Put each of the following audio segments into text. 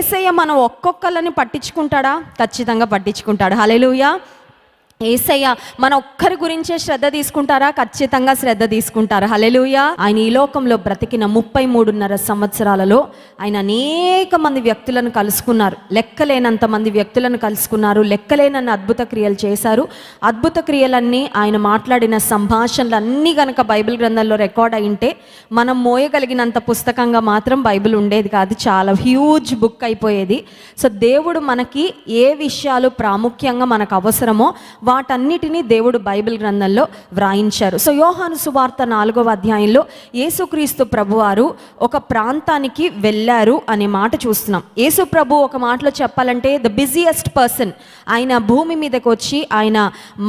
యేసయ్య మనం ఒక్కొక్కళ్ళని పట్టించుకుంటాడా? ఖచ్చితంగా పట్టించుకుంటాడు. హల్లెలూయా. యేసయ్య మన ఒక్కరి గురించే శ్రద్ధ తీసుకుంటారా? ఖచ్చితంగా శ్రద్ధ తీసుకుంటారు. హల్లెలూయా. ఆయన ఈ లోకంలో బ్రతికిన 33.5 సంవత్సరాలలో ఆయన అనేక మంది వ్యక్తులను కలుసుకున్నారు. లెక్కలేనంత మంది వ్యక్తులను కలుసుకున్నారు. లెక్కలేనన్ని అద్భుత క్రియలు చేశారు. అద్భుత క్రియలన్నీ, ఆయన మాట్లాడిన సంభాషణలు అన్నీ కనుక బైబిల్ గ్రంథంలో రికార్డ్ అయింటే మనం మోయగలిగినంత పుస్తకంగా మాత్రం బైబిల్ ఉండేది కాదు. చాలా హ్యూజ్ బుక్ అయిపోయేది. సో దేవుడు మనకి ఏ విషయాలు ప్రాముఖ్యంగా మనకు అవసరమో వాటన్నిటినీ దేవుడు బైబిల్ గ్రంథంలో వ్రాయించారు. సో యోహాను సువార్త 4వ అధ్యాయంలో యేసుక్రీస్తు ప్రభువారు ఒక ప్రాంతానికి వెళ్ళారు అనే మాట చూస్తున్నాం. యేసు ప్రభు ఒక మాటలో చెప్పాలంటే ద బిజియెస్ట్ పర్సన్. ఆయన భూమి మీదకి వచ్చి ఆయన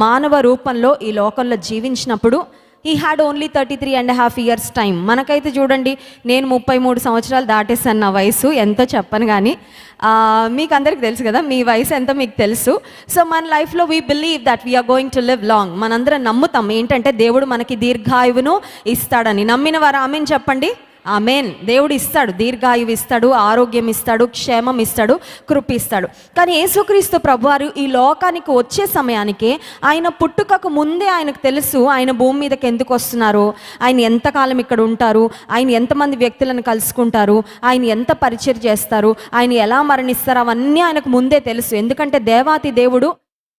మానవ రూపంలో ఈ లోకంలో జీవించినప్పుడు he had only 33.5 years time. మనకైతే చూడండి, నేను 33 సంవత్సరాలు దాటేసాను. నా వయసు ఎంతో చెప్పను కానీ మీకు అందరికి తెలుసు కదా, మీ వయసు ఎంతో మీకు తెలుసు. సో మన లైఫ్లో we believe that we are going to live long. మనందరం నమ్ముతాం ఏంటంటే దేవుడు మనకి దీర్ఘాయువును ఇస్తాడని. నమ్మిన వారు ఆమెన్ చెప్పండి. ఆమెన్. దేవుడు ఇస్తాడు, దీర్ఘాయువు ఇస్తాడు, ఆరోగ్యం ఇస్తాడు, క్షేమం ఇస్తాడు, కృప ఇస్తాడు. కానీ యేసుక్రీస్తు ప్రభువారు ఈ లోకానికి వచ్చే సమయానికి ఆయన పుట్టుకకు ముందే ఆయనకు తెలుసు ఆయన భూమి మీదకి ఎందుకు వస్తున్నారు, ఆయన ఎంతకాలం ఇక్కడ ఉంటారు, ఆయన ఎంతమంది వ్యక్తులను కలుసుకుంటారు, ఆయన ఎంత పరిచయం చేస్తారు, ఆయన ఎలా మరణిస్తారు, అవన్నీ ఆయనకు ముందే తెలుసు. ఎందుకంటే దేవాతి దేవుడు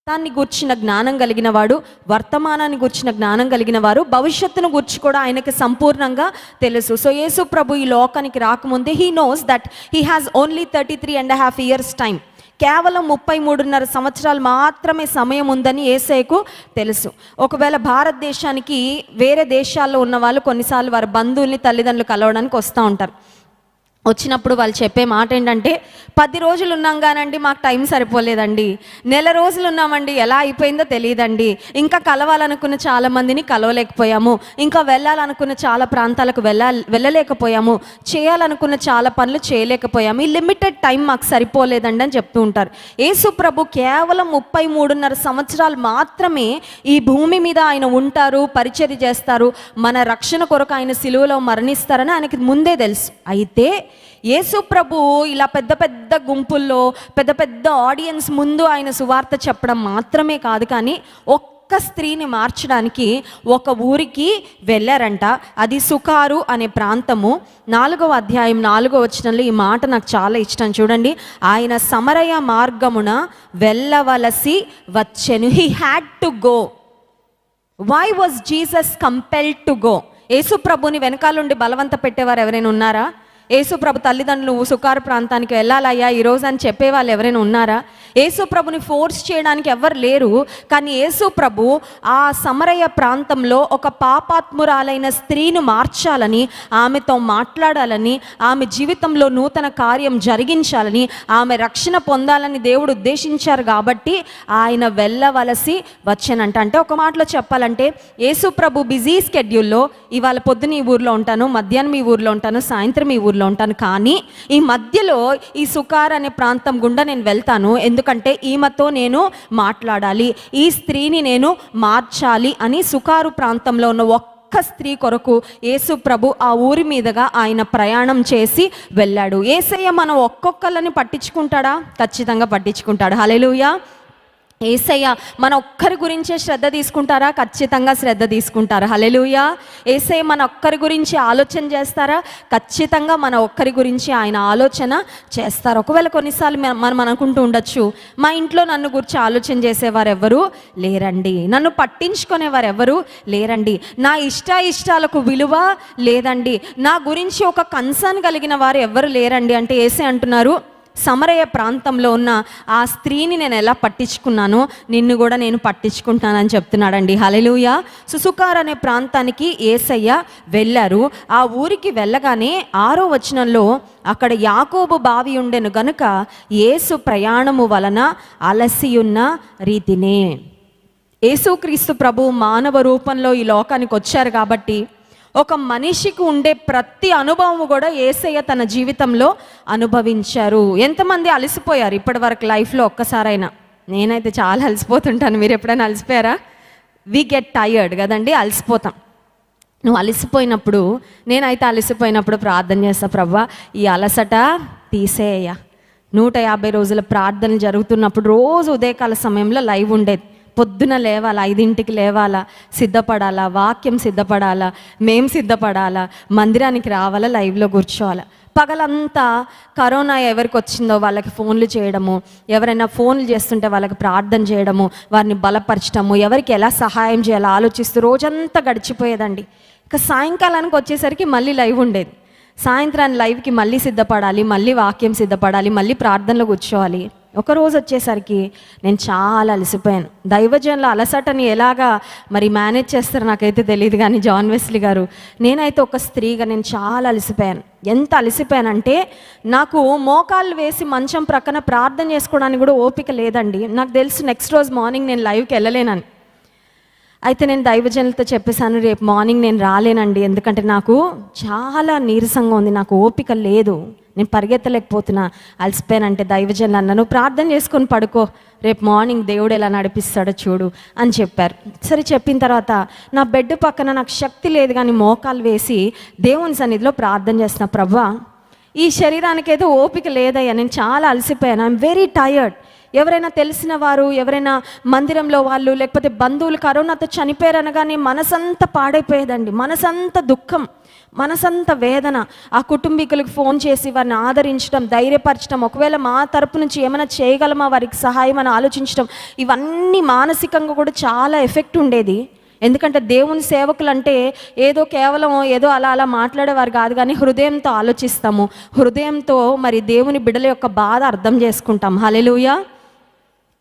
దాన్ని గూర్చిన జ్ఞానం కలిగిన వాడు, వర్తమానాన్ని గూర్చిన జ్ఞానం కలిగిన వారు, భవిష్యత్తును గూర్చి కూడా ఆయనకి సంపూర్ణంగా తెలుసు. సో యేసు ప్రభు ఈ లోకానికి రాకముందే he knows that he has only 33.5 years time. కేవలం 33.5 సంవత్సరాలు మాత్రమే సమయం ఉందని యేసయ్యకు తెలుసు. ఒకవేళ భారతదేశానికి వేరే దేశాల్లో ఉన్న వాళ్ళు కొన్నిసార్లు వారి బంధువుల్ని, తల్లిదండ్రులు కలవడానికి వస్తూ ఉంటారు. వచ్చినప్పుడు వాళ్ళు చెప్పే మాట ఏంటంటే 10 రోజులు ఉన్నాం కానండి మాకు టైం సరిపోలేదండి, నెల రోజులు ఉన్నామండి ఎలా అయిపోయిందో తెలియదండి, ఇంకా కలవాలనుకున్న చాలా మందిని కలవలేకపోయాము, ఇంకా వెళ్ళాలనుకున్న చాలా ప్రాంతాలకు వెళ్ళలేకపోయాము, చేయాలనుకున్న చాలా పనులు చేయలేకపోయాము, ఈ లిమిటెడ్ టైం మాకు సరిపోలేదండి అని చెప్తూ ఉంటారు. యేసు ప్రభు కేవలం 33.5 సంవత్సరాలు మాత్రమే ఈ భూమి మీద ఆయన ఉంటారు, పరిచర్య చేస్తారు, మన రక్షణ కొరకు ఆయన సిలువలో మరణిస్తారని ఆయనకి ముందే తెలుసు. అయితే యేసు ప్రభు ఇలా పెద్ద పెద్ద గుంపుల్లో, పెద్ద పెద్ద ఆడియన్స్ ముందు ఆయన సువార్త చెప్పడం మాత్రమే కాదు, కానీ ఒక్క స్త్రీని మార్చడానికి ఒక ఊరికి వెళ్ళారంట. అది సుకారు అనే ప్రాంతము. 4వ అధ్యాయం 4వ వచనంలో ఈ మాట నాకు చాలా ఇష్టం. చూడండి, ఆయన సమరయ మార్గమున వెళ్ళవలసి వచ్చెను. He had to go. Why was Jesus compelled to go? యేసు ప్రభుని వెనకాలండి బలవంత పెట్టేవారు ఎవరైనా ఉన్నారా? యేసు ప్రభు తల్లిదండ్రులు సుకారు ప్రాంతానికి వెళ్ళాలయ్యా ఈరోజు అని చెప్పేవాళ్ళు ఎవరైనా ఉన్నారా? యేసు ప్రభుని ఫోర్స్ చేయడానికి ఎవరు లేరు. కానీ యేసు ప్రభు ఆ సమరయ ప్రాంతంలో ఒక పాపాత్మురాలైన స్త్రీని మార్చాలని, ఆమెతో మాట్లాడాలని, ఆమె జీవితంలో నూతన కార్యం జరిగించాలని, ఆమె రక్షణ పొందాలని దేవుడు ఉద్దేశించారు. కాబట్టి ఆయన వెళ్ళవలసి వచ్చానంట. అంటే ఒక మాటలో చెప్పాలంటే యేసు ప్రభు బిజీ స్కెడ్యూల్లో ఇవాళ పొద్దున ఈ ఊర్లో ఉంటాను, మధ్యాహ్నం ఈ ఊర్లో ఉంటాను, సాయంత్రం ఈ ఊర్లో ఉంటాను, కానీ ఈ మధ్యలో ఈ సుకార్ అనే ప్రాంతం గుండా నేను వెళ్తాను, ఎందుకంటే ఈమెతో నేను మాట్లాడాలి, ఈ స్త్రీని నేను మార్చాలి అని సుకారు ప్రాంతంలో ఉన్న ఒక్క స్త్రీ కొరకు యేసు ప్రభు ఆ ఊరి మీదుగా ఆయన ప్రయాణం చేసి వెళ్ళాడు. యేసయ్య మనం ఒక్కొక్కళ్ళని పట్టించుకుంటాడా? ఖచ్చితంగా పట్టించుకుంటాడు. హల్లెలూయా. యేసయ్య మన ఒక్కరి గురించే శ్రద్ధ తీసుకుంటారా? ఖచ్చితంగా శ్రద్ధ తీసుకుంటారు. హల్లెలూయా. యేసయ్య మన ఒక్కరి గురించి ఆలోచన చేస్తారా? ఖచ్చితంగా మన ఒక్కరి గురించి ఆయన ఆలోచన చేస్తారు. ఒకవేళ కొన్నిసార్లు మనం అనుకుంటూ ఉండొచ్చు, మా ఇంట్లో నన్ను గురించి ఆలోచన చేసేవారు ఎవరు లేరండి, నన్ను పట్టించుకునేవారు ఎవరు లేరండి, నా ఇష్టాలకు విలువ లేదండి, నా గురించి ఒక కన్సర్న్ కలిగిన వారు ఎవరు లేరండి అంటే యేసయ్య అంటున్నారు, సమరయ ప్రాంతంలో ఉన్న ఆ స్త్రీని నేను ఎలా పట్టించుకున్నానో నిన్ను కూడా నేను పట్టించుకుంటానని చెప్తున్నాడండి. హల్లెలూయా. సుకార్ అనే ప్రాంతానికి యేసయ్య వెళ్ళారు. ఆ ఊరికి వెళ్ళగానే 6వ వచనంలో అక్కడ యాకోబు బావి ఉండెను గనుక యేసు ప్రయాణము వలన అలసియున్న రీతినే. యేసుక్రీస్తు ప్రభు మానవ రూపంలో ఈ లోకానికి వచ్చారు కాబట్టి ఒక మనిషికి ఉండే ప్రతి అనుభవం కూడా యేసయ్య తన జీవితంలో అనుభవించారు. ఎంతమంది అలసిపోయారు ఇప్పటి వరకు లైఫ్లో? ఒక్కసారైనా. నేనైతే చాలా అలసిపోతుంటాను. మీరు ఎప్పుడైనా అలసిపోయారా? వి గెట్ టైర్డ్ కదండి, అలసిపోతాం. నువ్వు నేనైతే అలసిపోయినప్పుడు ప్రార్థన చేస్తా, ప్రభువా ఈ అలసట తీసేయ్యా, 150 రోజుల ప్రార్థనలు జరుగుతున్నప్పుడు రోజు ఉదయకాల సమయంలో లైవ్ ఉండేది. పొద్దున లేవాలా, 5ంటికి లేవాలా, సిద్ధపడాలా, వాక్యం సిద్ధపడాలా, మేం సిద్ధపడాలా, మందిరానికి రావాలా, లైవ్లో కూర్చోవాలా. పగలంతా కరోనా ఎవరికి వచ్చిందో వాళ్ళకి ఫోన్లు చేయడము, ఎవరైనా ఫోన్లు చేస్తుంటే వాళ్ళకి ప్రార్థన చేయడము, వారిని బలపరచడము, ఎవరికి ఎలా సహాయం చేయాలో ఆలోచిస్తూ రోజంతా గడిచిపోయేదండి. ఇక సాయంకాలానికి వచ్చేసరికి మళ్ళీ లైవ్ ఉండేది. సాయంత్రాన్ని లైవ్కి మళ్ళీ సిద్ధపడాలి, మళ్ళీ వాక్యం సిద్ధపడాలి, మళ్ళీ ప్రార్థనలో కూర్చోవాలి. ఒకరోజు వచ్చేసరికి నేను చాలా అలసిపోయాను. దైవజనుల అలసటని ఎలాగా మరి మేనేజ్ చేస్తారో నాకైతే తెలియదు, కానీ జాన్ వెస్లీ గారు, నేనైతే ఒక స్త్రీగా నేను చాలా అలసిపోయాను. ఎంత అలసిపోయానంటే నాకు మోకాళ్ళు వేసి మంచం ప్రక్కన ప్రార్థన చేసుకోవడానికి కూడా ఓపిక లేదండి. నాకు తెలుసు నెక్స్ట్ రోజు మార్నింగ్ నేను లైవ్కి వెళ్ళలేనని. అయితే నేను దైవజనులతో చెప్పేశాను, రేపు మార్నింగ్ నేను రాలేనండి, ఎందుకంటే నాకు చాలా నీరసంగా ఉంది, నాకు ఓపిక లేదు, నేను పరిగెత్తలేకపోతున్నా, అలసిపోయానంటే దైవజనులు అన్నా, నువ్వు ప్రార్థన చేసుకొని పడుకో, రేపు మార్నింగ్ దేవుడు ఎలా నడిపిస్తాడో చూడు అని చెప్పారు. సరే, చెప్పిన తర్వాత నా బెడ్ పక్కన నాకు శక్తి లేదు, కానీ మోకాలు వేసి దేవుని సన్నిధిలో ప్రార్థన చేస్తున్నా, ప్రభువా ఈ శరీరానికి ఏదో ఓపిక లేదయ్యా, నేను చాలా అలసిపోయాను, ఐఎమ్ వెరీ టయర్డ్. ఎవరైనా తెలిసిన వారు, ఎవరైనా మందిరంలో వాళ్ళు, లేకపోతే బంధువులు కరోనాతో చనిపోయారనగానే మనసంతా పాడైపోయేదండి. మనసంతా దుఃఖం, మనసంతా వేదన. ఆ కుటుంబీకులకు ఫోన్ చేసి వారిని ఆదరించడం, ధైర్యపరచడం, ఒకవేళ మా తరపు నుంచి ఏమైనా చేయగలమా వారికి సహాయం అని ఆలోచించడం, ఇవన్నీ మానసికంగా కూడా చాలా ఎఫెక్ట్ ఉండేది. ఎందుకంటే దేవుని సేవకులు అంటే ఏదో కేవలం ఏదో అలా అలా మాట్లాడేవారు కాదు, కానీ హృదయంతో ఆలోచిస్తాము, హృదయంతో మరి దేవుని బిడ్డల యొక్క బాధ అర్థం చేసుకుంటాం. హల్లెలూయా.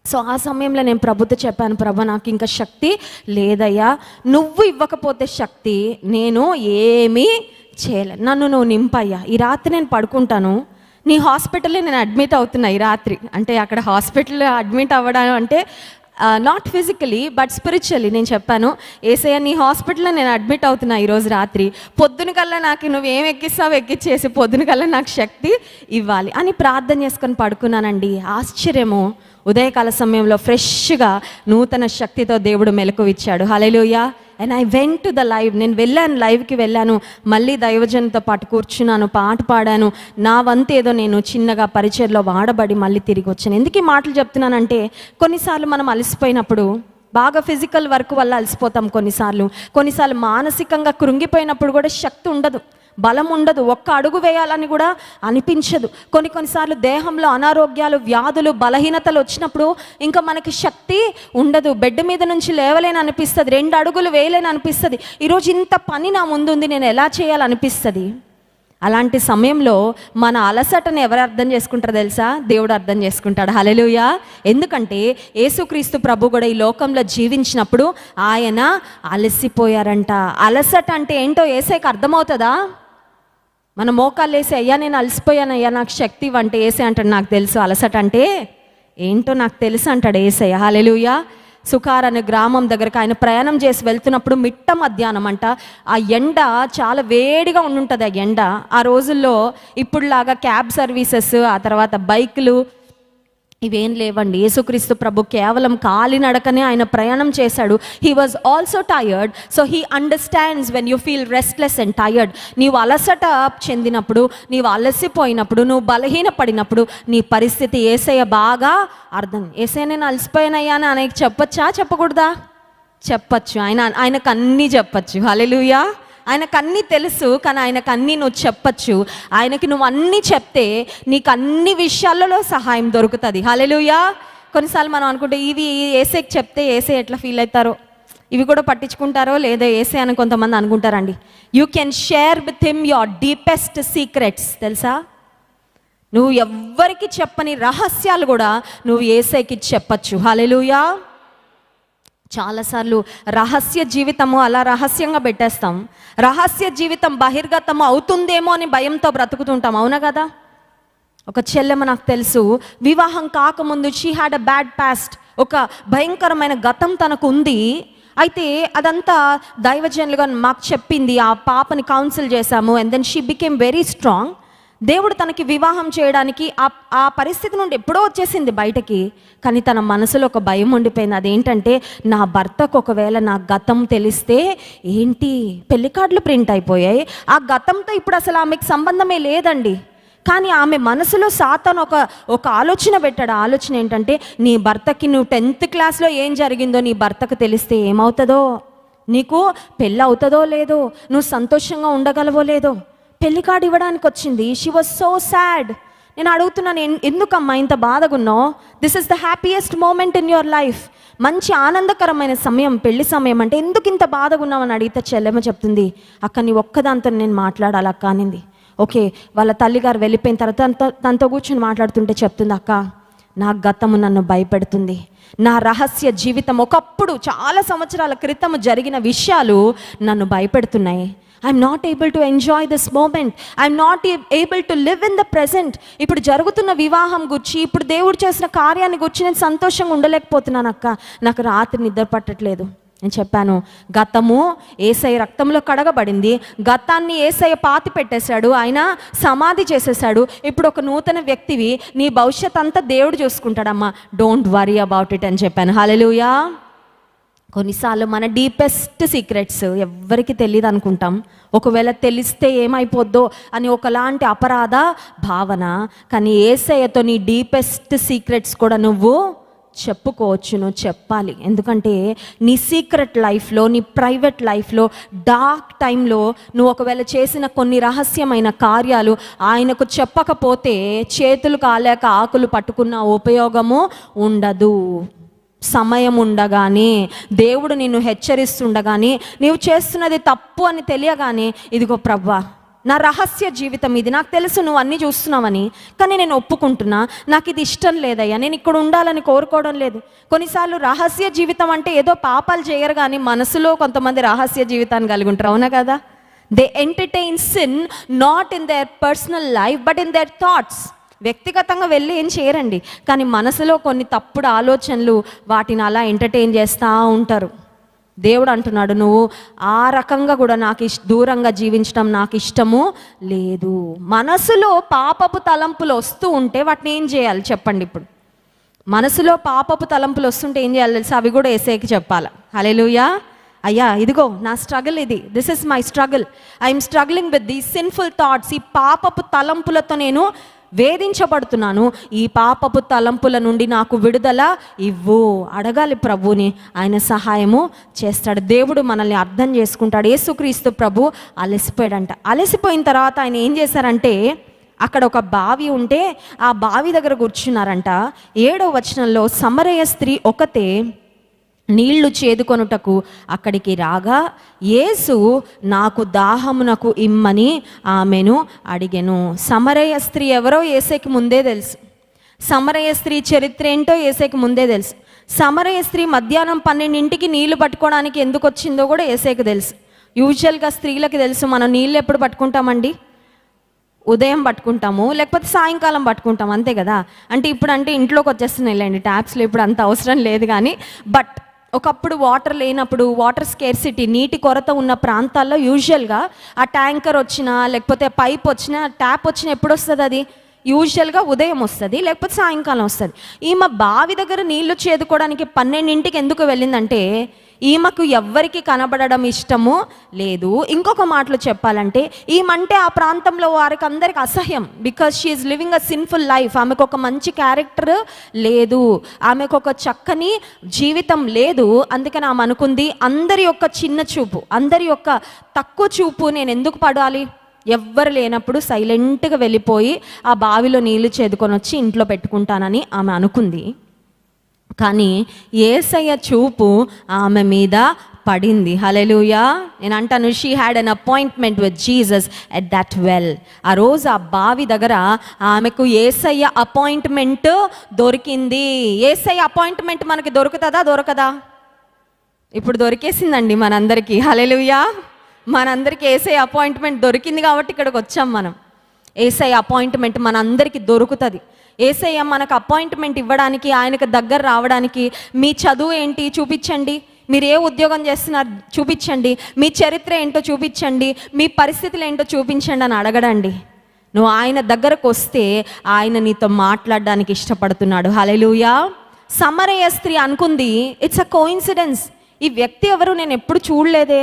సో ఆ సమయంలో నేను ప్రభుతో చెప్పాను, ప్రభు నాకు ఇంకా శక్తి లేదయ్యా, నువ్వు ఇవ్వకపోతే శక్తి నేను ఏమీ చేయలేను, నన్ను నువ్వు నింపయ్యా. ఈ రాత్రి నేను పడుకుంటాను, నీ హాస్పిటల్లో నేను అడ్మిట్ అవుతున్నా ఈ రాత్రి. అంటే అక్కడ హాస్పిటల్లో అడ్మిట్ అవ్వడం అంటే నాట్ ఫిజికలీ బట్ స్పిరిచువల్లీ. నేను చెప్పాను, ఏసయ్య నీ హాస్పిటల్లో నేను అడ్మిట్ అవుతున్నా ఈరోజు రాత్రి, పొద్దున కల్లా నాకు నువ్వేం ఎక్కిస్తావు ఎక్కిచ్చేసి పొద్దున కల్లా నాకు శక్తి ఇవ్వాలి అని ప్రార్థన చేసుకొని పడుకున్నానండి. ఆశ్చర్యము, ఉదయకాల సమయంలో ఫ్రెష్గా నూతన శక్తితో దేవుడు మెలకువిచ్చాడు. హల్లెలూయా. And I went to the live. నేను వెళ్ళాను, లైవ్కి వెళ్ళాను, మళ్ళీ దైవజనుతో పాటు కూర్చున్నాను, పాట పాడాను, నా వంతు ఏదో నేను చిన్నగా పరిచయలో వాడబడి మళ్ళీ తిరిగి వచ్చాను. ఎందుకు ఈ మాటలు చెప్తున్నానంటే, కొన్నిసార్లు మనం అలసిపోయినప్పుడు, బాగా ఫిజికల్ వర్క్ వల్ల అలసిపోతాం, కొన్నిసార్లు మానసికంగా కృంగిపోయినప్పుడు కూడా శక్తి ఉండదు, బలం ఉండదు, ఒక్క అడుగు వేయాలని కూడా అనిపించదు. కొన్నిసార్లు దేహంలో అనారోగ్యాలు, వ్యాధులు, బలహీనతలు వచ్చినప్పుడు ఇంకా మనకి శక్తి ఉండదు, బెడ్ మీద నుంచి లేవలేని అనిపిస్తుంది, 2 అడుగులు వేయలేని అనిపిస్తుంది, ఈరోజు ఇంత పని నా ముందుంది, నేను ఎలా చేయాలనిపిస్తుంది. అలాంటి సమయంలో మన అలసటను ఎవరు అర్థం చేసుకుంటారో తెలుసా? దేవుడు అర్థం చేసుకుంటాడు. హల్లెలూయా. ఎందుకంటే యేసుక్రీస్తు ప్రభు కూడా ఈ లోకంలో జీవించినప్పుడు ఆయన అలసిపోయారంట. అలసట అంటే ఏంటో యేసయ్యకి అర్థమవుతుందా? మన మోకాళ్ళు వేసి, అయ్యా నేను అలసిపోయాను అయ్యా నాకు శక్తి ఇవ్వంటే యేసయ్య అంటాడు, నాకు తెలుసు అలసట అంటే ఏంటో నాకు తెలుసు అంటాడు యేసయ్య. హల్లెలూయా. సుకార్ అనే గ్రామం దగ్గరకు ఆయన ప్రయాణం చేసి వెళ్తున్నప్పుడు మిట్ట మధ్యాహ్నం అంట, ఆ ఎండ చాలా వేడిగా ఉండుంటుంది. ఆ ఎండ ఆ రోజుల్లో ఇప్పుడులాగా క్యాబ్ సర్వీసెస్, ఆ తర్వాత బైకులు ఇవేం లేవండి. యేసుక్రీస్తు ప్రభు కేవలం కాలినడకనే ఆయన ప్రయాణం చేశాడు. He was also tired. So he understands when you feel restless and tired. నీవు అలసట చెందినప్పుడు, నీవు అలసిపోయినప్పుడు, నువ్వు బలహీనపడినప్పుడు నీ పరిస్థితి యేసయ్య బాగా అర్థం. యేసయ్య నేను అలసిపోయానయ్యా అని ఆయనకి చెప్పొచ్చా, చెప్పకూడదా? చెప్పచ్చు. ఆయనకు అన్నీ చెప్పచ్చు. హల్లెలూయా. ఆయనకు అన్నీ తెలుసు, కానీ ఆయనకు అన్నీ నువ్వు చెప్పచ్చు. ఆయనకి నువ్వు అన్నీ చెప్తే నీకు అన్ని విషయాలలో సహాయం దొరుకుతుంది. హల్లెలూయా. కొన్నిసార్లు మనం అనుకుంటే ఇవి యేసయ్యకి చెప్తే యేసయ్య ఎట్లా ఫీల్ అవుతారో, ఇవి కూడా పట్టించుకుంటారో లేదో యేసయ్య అని కొంతమంది అనుకుంటారండి. You can share with him your deepest secrets. తెలుసా, నువ్వు ఎవ్వరికి చెప్పని రహస్యాలు కూడా నువ్వు యేసయ్యకి చెప్పచ్చు. హల్లెలూయా. చాలాసార్లు రహస్య జీవితము అలా రహస్యంగా పెట్టేస్తాం. రహస్య జీవితం బహిర్గతము అవుతుందేమో అని భయంతో బ్రతుకుతుంటాం. అవునా కదా? ఒక చెల్లెమ్మ నాకు తెలుసు, వివాహం కాకముందు she had a bad past, ఒక భయంకరమైన గతం తనకు ఉంది. అయితే అదంతా దైవజనులుగా మాకు చెప్పింది. ఆ పాపని కౌన్సిల్ చేశాము, and then she became very strong. దేవుడు తనకి వివాహం చేయడానికి ఆ పరిస్థితి నుండి ఎప్పుడో వచ్చేసింది బయటకి, కానీ తన మనసులో ఒక భయం ఉండిపోయింది. అదేంటంటే, నా భర్తకు ఒకవేళ నా గతం తెలిస్తే ఏంటి, పెళ్లి కార్డులు ప్రింట్ అయిపోయాయి, ఆ గతంతో ఇప్పుడు అసలు ఆమెకు సంబంధమే లేదండి. కానీ ఆమె మనసులో సాతాను ఒక ఆలోచన పెట్టాడు. ఆలోచన ఏంటంటే, నీ భర్తకి నువ్వు 10th క్లాస్లో ఏం జరిగిందో నీ భర్తకు తెలిస్తే ఏమవుతుందో, నీకు పెళ్ళి అవుతుందో లేదో, నువ్వు సంతోషంగా ఉండగలవో లేదో. పెళ్లి కార్డు ఇవ్వడానికి వచ్చింది. She was so sad. నేను అడుగుతున్నాను, ఎందుకమ్మా ఇంత బాధగా ఉన్నావు? This is the happiest moment in your life. మంచి ఆనందకరమైన సమయం పెళ్లి సమయం, అంటే ఎందుకు ఇంత బాధగా ఉన్నావని అడిగితే చెల్లెమ్మ చెప్తుంది, అక్క నీ ఒక్కదాంతో నేను మాట్లాడాలి అక్క అనింది. ఓకే, వాళ్ళ తల్లిగారు వెళ్ళిపోయిన తర్వాత తనతో కూర్చొని మాట్లాడుతుంటే చెప్తుంది, అక్క నా గతము నన్ను భయపెడుతుంది, నా రహస్య జీవితం ఒకప్పుడు చాలా సంవత్సరాల క్రితం జరిగిన విషయాలు నన్ను భయపెడుతున్నాయి. I'm not able to enjoy this moment, I'm not able to live in the present. ఇప్పుడు జరుగుతున్న వివాహం గురించి, ఇప్పుడు దేవుడు చేసిన కార్యాన్ని గురించి నేను సంతోషంగా ఉండలేకపోతున్నాను అక్క, నాకు రాత్రి నిద్ర పట్టట్లేదు. నేను చెప్పాను, గతము యేసయ్య రక్తంలో కడగబడింది, గతాన్ని యేసయ్య పాతి పెట్టేశాడు, ఆయన సమాధి చేసేసాడు. ఇప్పుడు ఒక నూతన వ్యక్తివి, నీ భవిష్యత్ అంతా దేవుడు చూసుకుంటాడమ్మా, డోంట్ వరీ అబౌట్ ఇట్ అని చెప్పాను. హల్లెలూయా. కొన్నిసార్లు మన డీపెస్ట్ సీక్రెట్స్ ఎవ్వరికి తెలియదు అనుకుంటాం, ఒకవేళ తెలిస్తే ఏమైపోద్దో అని ఒకలాంటి అపరాధ భావన. కానీ యేసయ్యతో నీ డీపెస్ట్ సీక్రెట్స్ కూడా నువ్వు చెప్పుకోవచ్చు, నువ్వు చెప్పాలి. ఎందుకంటే నీ సీక్రెట్ లైఫ్లో, నీ ప్రైవేట్ లైఫ్లో, డార్క్ టైంలో నువ్వు ఒకవేళ చేసిన కొన్ని రహస్యమైన కార్యాలు ఆయనకు చెప్పకపోతే చేతులు కాలేక ఆకులు పట్టుకున్న ఉపయోగము ఉండదు. సమయం ఉండగానే, దేవుడు నిన్ను హెచ్చరిస్తుండగానే, నీవు చేస్తున్నది తప్పు అని తెలియగానే, ఇదిగో ప్రభువా నా రహస్య జీవితం ఇది, నాకు తెలుసు నువ్వు అన్నీ చూస్తున్నావని, కానీ నేను ఒప్పుకుంటున్నా, నాకు ఇది ఇష్టం లేదయ్యా, నేను ఇక్కడ ఉండాలని కోరుకోవడం లేదు. కొన్నిసార్లు రహస్య జీవితం అంటే ఏదో పాపాలు చేయరు, కానీ మనసులో కొంతమంది రహస్య జీవితాన్ని కలిగి ఉంటారు, అవునా కదా? They entertain sin not in there personal life but in their thoughts. వ్యక్తిగతంగా వెళ్ళి ఏం చేయరండి, కానీ మనసులో కొన్ని తప్పుడు ఆలోచనలు వాటిని అలా ఎంటర్టైన్ చేస్తూ ఉంటారు. దేవుడు అంటున్నాడు, నువ్వు ఆ రకంగా కూడా నాకు దూరంగా జీవించడం నాకు ఇష్టము లేదు. మనసులో పాపపు తలంపులు వస్తూ ఉంటే వాటిని ఏం చేయాలి చెప్పండి? ఇప్పుడు మనసులో పాపపు తలంపులు వస్తుంటే ఏం చేయాలి తెలుసా? అవి కూడా యేసయ్యకి చెప్పాలి. హల్లెలూయా. అయ్యా ఇదిగో నా స్ట్రగుల్ ఇది, this is my struggle, I'm struggling with these sinful thoughts. ఈ పాపపు తలంపులతో నేను వేధించబడుతున్నాను, ఈ పాపపు తలంపుల నుండి నాకు విడుదల ఇవ్వు. అడగాలి ప్రభుని, ఆయన సహాయము చేస్తాడు. దేవుడు మనల్ని అర్థం చేసుకుంటాడు. యేసుక్రీస్తు ప్రభు అలసిపోయాడంట. అలసిపోయిన తర్వాత ఆయన ఏం చేశారంటే, అక్కడ ఒక బావి ఉంటే ఆ బావి దగ్గర కూర్చున్నారంట. 7వ వచనంలో, సమరయ స్త్రీ ఒకతే నీళ్లు చేదుకొనుటకు అక్కడికి రాగా, యేసు నాకు దాహమునకు ఇమ్మని ఆమెను అడిగెను. సమరయ స్త్రీ ఎవరో యేసయ్యకి ముందే తెలుసు. సమరయ స్త్రీ చరిత్ర ఏంటో యేసయ్యకి ముందే తెలుసు. సమరయ స్త్రీ మధ్యాహ్నం 12ంటికి నీళ్లు పట్టుకోవడానికి ఎందుకు వచ్చిందో కూడా యేసయ్యకి తెలుసు. యూజువల్గా స్త్రీలకి తెలుసు, మనం నీళ్ళు ఎప్పుడు పట్టుకుంటామండి? ఉదయం పట్టుకుంటాము, లేకపోతే సాయంకాలం పట్టుకుంటాం, అంతే కదా. అంటే ఇప్పుడు అంటే ఇంట్లోకి వచ్చేస్తున్నాయి లేండి ట్యాప్స్లో, ఇప్పుడు అంత అవసరం లేదు. కానీ బట్ ఒకప్పుడు వాటర్ లేనప్పుడు, వాటర్ స్కేర్సిటీ, నీటి కొరత ఉన్న ప్రాంతాల్లో యూజువల్గా ఆ ట్యాంకర్ వచ్చినా, లేకపోతే పైప్ వచ్చినా, ట్యాప్ వచ్చినా ఎప్పుడు వస్తుంది? అది యూజువల్గా ఉదయం వస్తుంది, లేకపోతే సాయంకాలం వస్తుంది. ఈమె బావి దగ్గర నీళ్లు చేదుకోవడానికి 12ంటికి ఎందుకు వెళ్ళిందంటే, ఈమెకు ఎవ్వరికి కనబడడం ఇష్టము లేదు. ఇంకొక మాటలో చెప్పాలంటే, ఈమంటే ఆ ప్రాంతంలో వారికి అందరికి అసహ్యం. Because she is living a sinful life. ఆమెకు ఒక మంచి క్యారెక్టర్ లేదు, ఆమెకు ఒక చక్కని జీవితం లేదు. అందుకని ఆమె అనుకుంది, అందరి యొక్క చిన్న చూపు, అందరి యొక్క తక్కువ చూపు నేను ఎందుకు పడాలి? ఎవ్వరు లేనప్పుడు సైలెంట్గా వెళ్ళిపోయి ఆ బావిలో నీళ్లు చేదుకొని వచ్చి ఇంట్లో పెట్టుకుంటానని ఆమె అనుకుంది. కానీ యేసయ్య చూపు ఆమె మీద పడింది. హల్లెలూయా. నేను అంటాను, she had an appointment with Jesus at that well. ఆ రోజు ఆ బావి దగ్గర ఆమెకు యేసయ్య అపాయింట్మెంట్ దొరికింది. యేసయ్య అపాయింట్మెంట్ మనకి దొరుకుతుందా? దొరకదా? ఇప్పుడు దొరికేసిందండి మనందరికీ. హల్లెలూయా. మనందరికీ యేసయ్య అపాయింట్మెంట్ దొరికింది కాబట్టి ఇక్కడికి వచ్చాం మనం. యేసయ్య అపాయింట్మెంట్ మనందరికీ దొరుకుతుంది. యేసయ్య మనకు అపాయింట్మెంట్ ఇవ్వడానికి, ఆయనకు దగ్గర రావడానికి, మీ చదువు ఏంటి చూపించండి, మీరు ఏ ఉద్యోగం చేస్తున్నారు చూపించండి, మీ చరిత్ర ఏంటో చూపించండి, మీ పరిస్థితులు ఏంటో చూపించండి అని అడగడండి. నువ్వు ఆయన దగ్గరకు వస్తే ఆయన నీతో మాట్లాడడానికి ఇష్టపడుతున్నాడు. హల్లెలూయా. సమరయ స్త్రీ అనుకుంది, ఇట్స్ అ కోఇన్సిడెన్స్, ఈ వ్యక్తి ఎవరు నేను ఎప్పుడు చూడలేదే,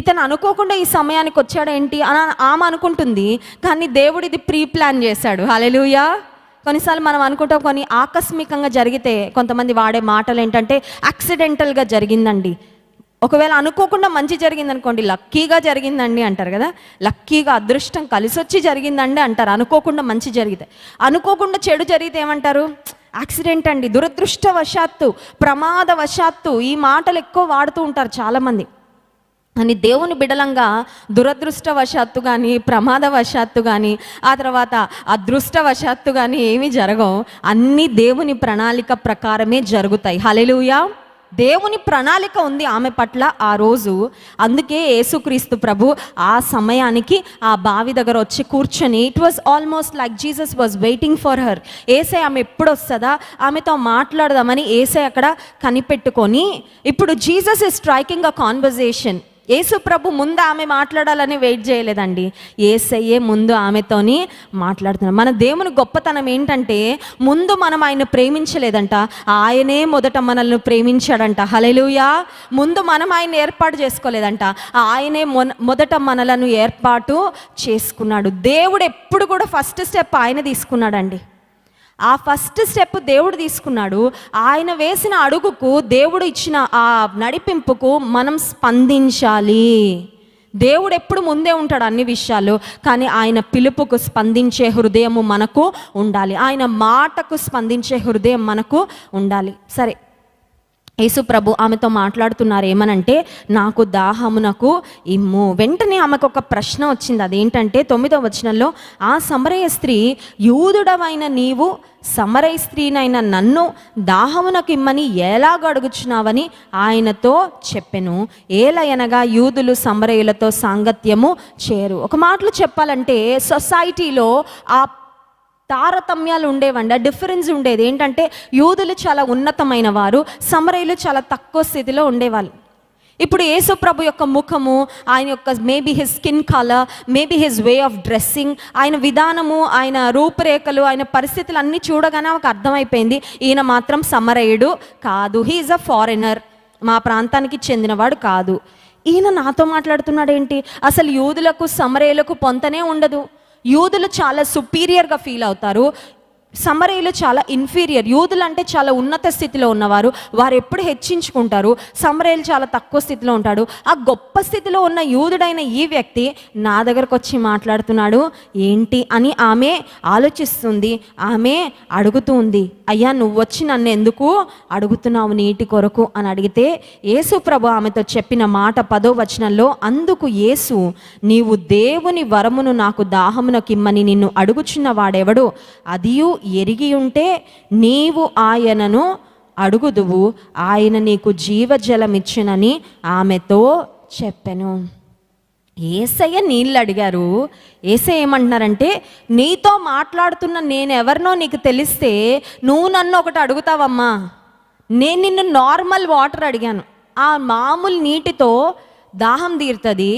ఇతను అనుకోకుండా ఈ సమయానికి వచ్చాడేంటి అని ఆమె అనుకుంటుంది, కానీ దేవుడు ఇది ప్రీ ప్లాన్ చేశాడు. హల్లెలూయా. కొన్నిసార్లు మనం అనుకుంటాం, కొన్ని ఆకస్మికంగా జరిగితే కొంతమంది వాడే మాటలు ఏంటంటే యాక్సిడెంటల్గా జరిగిందండి. ఒకవేళ అనుకోకుండా మంచి జరిగింది అనుకోండి, లక్కీగా జరిగిందండి అంటారు కదా. లక్కీగా అదృష్టం కలిసి వచ్చి జరిగిందండి అంటారు. అనుకోకుండా మంచి జరిగితే. అనుకోకుండా చెడు జరిగితే ఏమంటారు? యాక్సిడెంట్ అండి, దురదృష్టవశాత్తు, ప్రమాదవశాత్తు. ఈ మాటలు ఎక్కువ వాడుతూ ఉంటారు చాలామంది. అని దేవుని బిడలంగా దురదృష్టవశాత్తు కానీ, ప్రమాదవశాత్తు కానీ, ఆ తర్వాత అదృష్టవశాత్తు కానీ ఏమీ జరగవు. అన్నీ దేవుని ప్రణాళిక ప్రకారమే జరుగుతాయి. హల్లెలూయా. దేవుని ప్రణాళిక ఉంది ఆమె పట్ల ఆ రోజు. అందుకే యేసుక్రీస్తు ప్రభు ఆ సమయానికి ఆ బావి దగ్గర వచ్చి కూర్చొని, it was almost like Jesus was waiting for her. ఏసై ఆమె ఎప్పుడు వస్తుందా, ఆమెతో మాట్లాడదామని ఏసై అక్కడ కనిపెట్టుకొని, ఇప్పుడు Jesus is striking a conversation. యేసు ప్రభు ముందు ఆమె మాట్లాడాలని వెయిట్ చేయలేదండి, యేసయ్యే ముందు ఆమెతోని మాట్లాడుతున్నాడు. మన దేవుని గొప్పతనం ఏంటంటే, ముందు మనం ఆయన ప్రేమించలేదంట, ఆయనే మొదట మనల్ని ప్రేమించాడంట. హల్లెలూయా. ముందు మనం ఆయన ఏర్పాటు చేసుకోలేదంట, ఆయనే మొదట మనలను ఏర్పాటు చేసుకున్నాడు. దేవుడు ఎప్పుడు కూడా ఫస్ట్ స్టెప్ ఆయన తీసుకున్నాడండి. ఆ ఫస్ట్ స్టెప్ దేవుడు తీసుకున్నాడు. ఆయన వేసిన అడుగుకు, దేవుడు ఇచ్చిన ఆ నడిపింపుకు మనం స్పందించాలి. దేవుడు ఎప్పుడు ముందే ఉంటాడు అన్ని విషయాలు, కానీ ఆయన పిలుపుకు స్పందించే హృదయము మనకు ఉండాలి. ఆయన మాటకు స్పందించే హృదయం మనకు ఉండాలి. సరే, యేసు ప్రభు ఆమెతో మాట్లాడుతున్నారు ఏమనంటే, నాకు దాహమునకు ఇమ్ము. వెంటనే ఆమెకు ఒక ప్రశ్న వచ్చింది. అదేంటంటే 9వ వచనంలో, ఆ సమరయ స్త్రీ, యూదుడవైన నీవు సమరయ స్త్రీనైన నన్ను దాహమునకు ఇమ్మని ఎలాగ అడుగుచున్నావని ఆయనతో చెప్పెను. ఏలయనగా యూదులు సమరయులతో సాంగత్యము చేరు. ఒక మాటలో చెప్పాలంటే, సొసైటీలో ఆ తారతమ్యాలు ఉండేవండి, ఆ డిఫరెన్స్ ఉండేది. ఏంటంటే యూదులు చాలా ఉన్నతమైన వారు, సమరయులు చాలా తక్కువ స్థితిలో ఉండేవాళ్ళు. ఇప్పుడు యేసు ప్రభు యొక్క ముఖము, ఆయన యొక్క maybe his skin colour, maybe his way of dressing, ఆయన విధానము, ఆయన రూపురేఖలు, ఆయన పరిస్థితులు అన్నీ చూడగానే ఒక అర్థమైపోయింది, ఈయన మాత్రం సమరయుడు కాదు, హీఈస్ అ ఫారినర్, మా ప్రాంతానికి చెందినవాడు కాదు. ఈయన నాతో మాట్లాడుతున్నాడు ఏంటి? అసలు యూదులకు సమరయులకు పొంతనే ఉండదు. యూదులు చాలా సుపీరియర్గా ఫీల్ అవుతారు, సమరయులు చాలా ఇన్ఫీరియర్. యూదులు అంటే చాలా ఉన్నత స్థితిలో ఉన్నవారు, వారు ఎప్పుడు హెచ్చించుకుంటారు. సమరయులు చాలా తక్కువ స్థితిలో ఉంటాడు. ఆ గొప్ప స్థితిలో ఉన్న యూదుడైన ఈ వ్యక్తి నా దగ్గరకు వచ్చి మాట్లాడుతున్నాడు ఏంటి అని ఆమె ఆలోచిస్తుంది. ఆమె అడుగుతుంది, అయ్యా నువ్వు వచ్చి నన్ను ఎందుకు అడుగుతున్నావు నీటి కొరకు అని అడిగితే, యేసు ప్రభు ఆమెతో చెప్పిన మాట 10వ వచనంలో, అందుకు యేసు, నీవు దేవుని వరమును నాకు దాహమునకిమ్మని నిన్ను అడుగుచున్న వాడెవడు, అదియు ఎరిగి ఉంటే నీవు ఆయనను అడుగుదువు, ఆయన నీకు జీవజలమిచ్చునని ఆమెతో చెప్పెను. యేసయ్య నీళ్ళు అడిగారు. యేసయ్య ఏమంటున్నారంటే, నీతో మాట్లాడుతున్న నేను ఎవరినో నీకు తెలిస్తే నువ్వు నన్ను ఒకటి అడుగుతావమ్మా. నేను నిన్ను నార్మల్ వాటర్ అడిగాను, ఆ మామూలు నీటితో దాహం తీరుతుంది,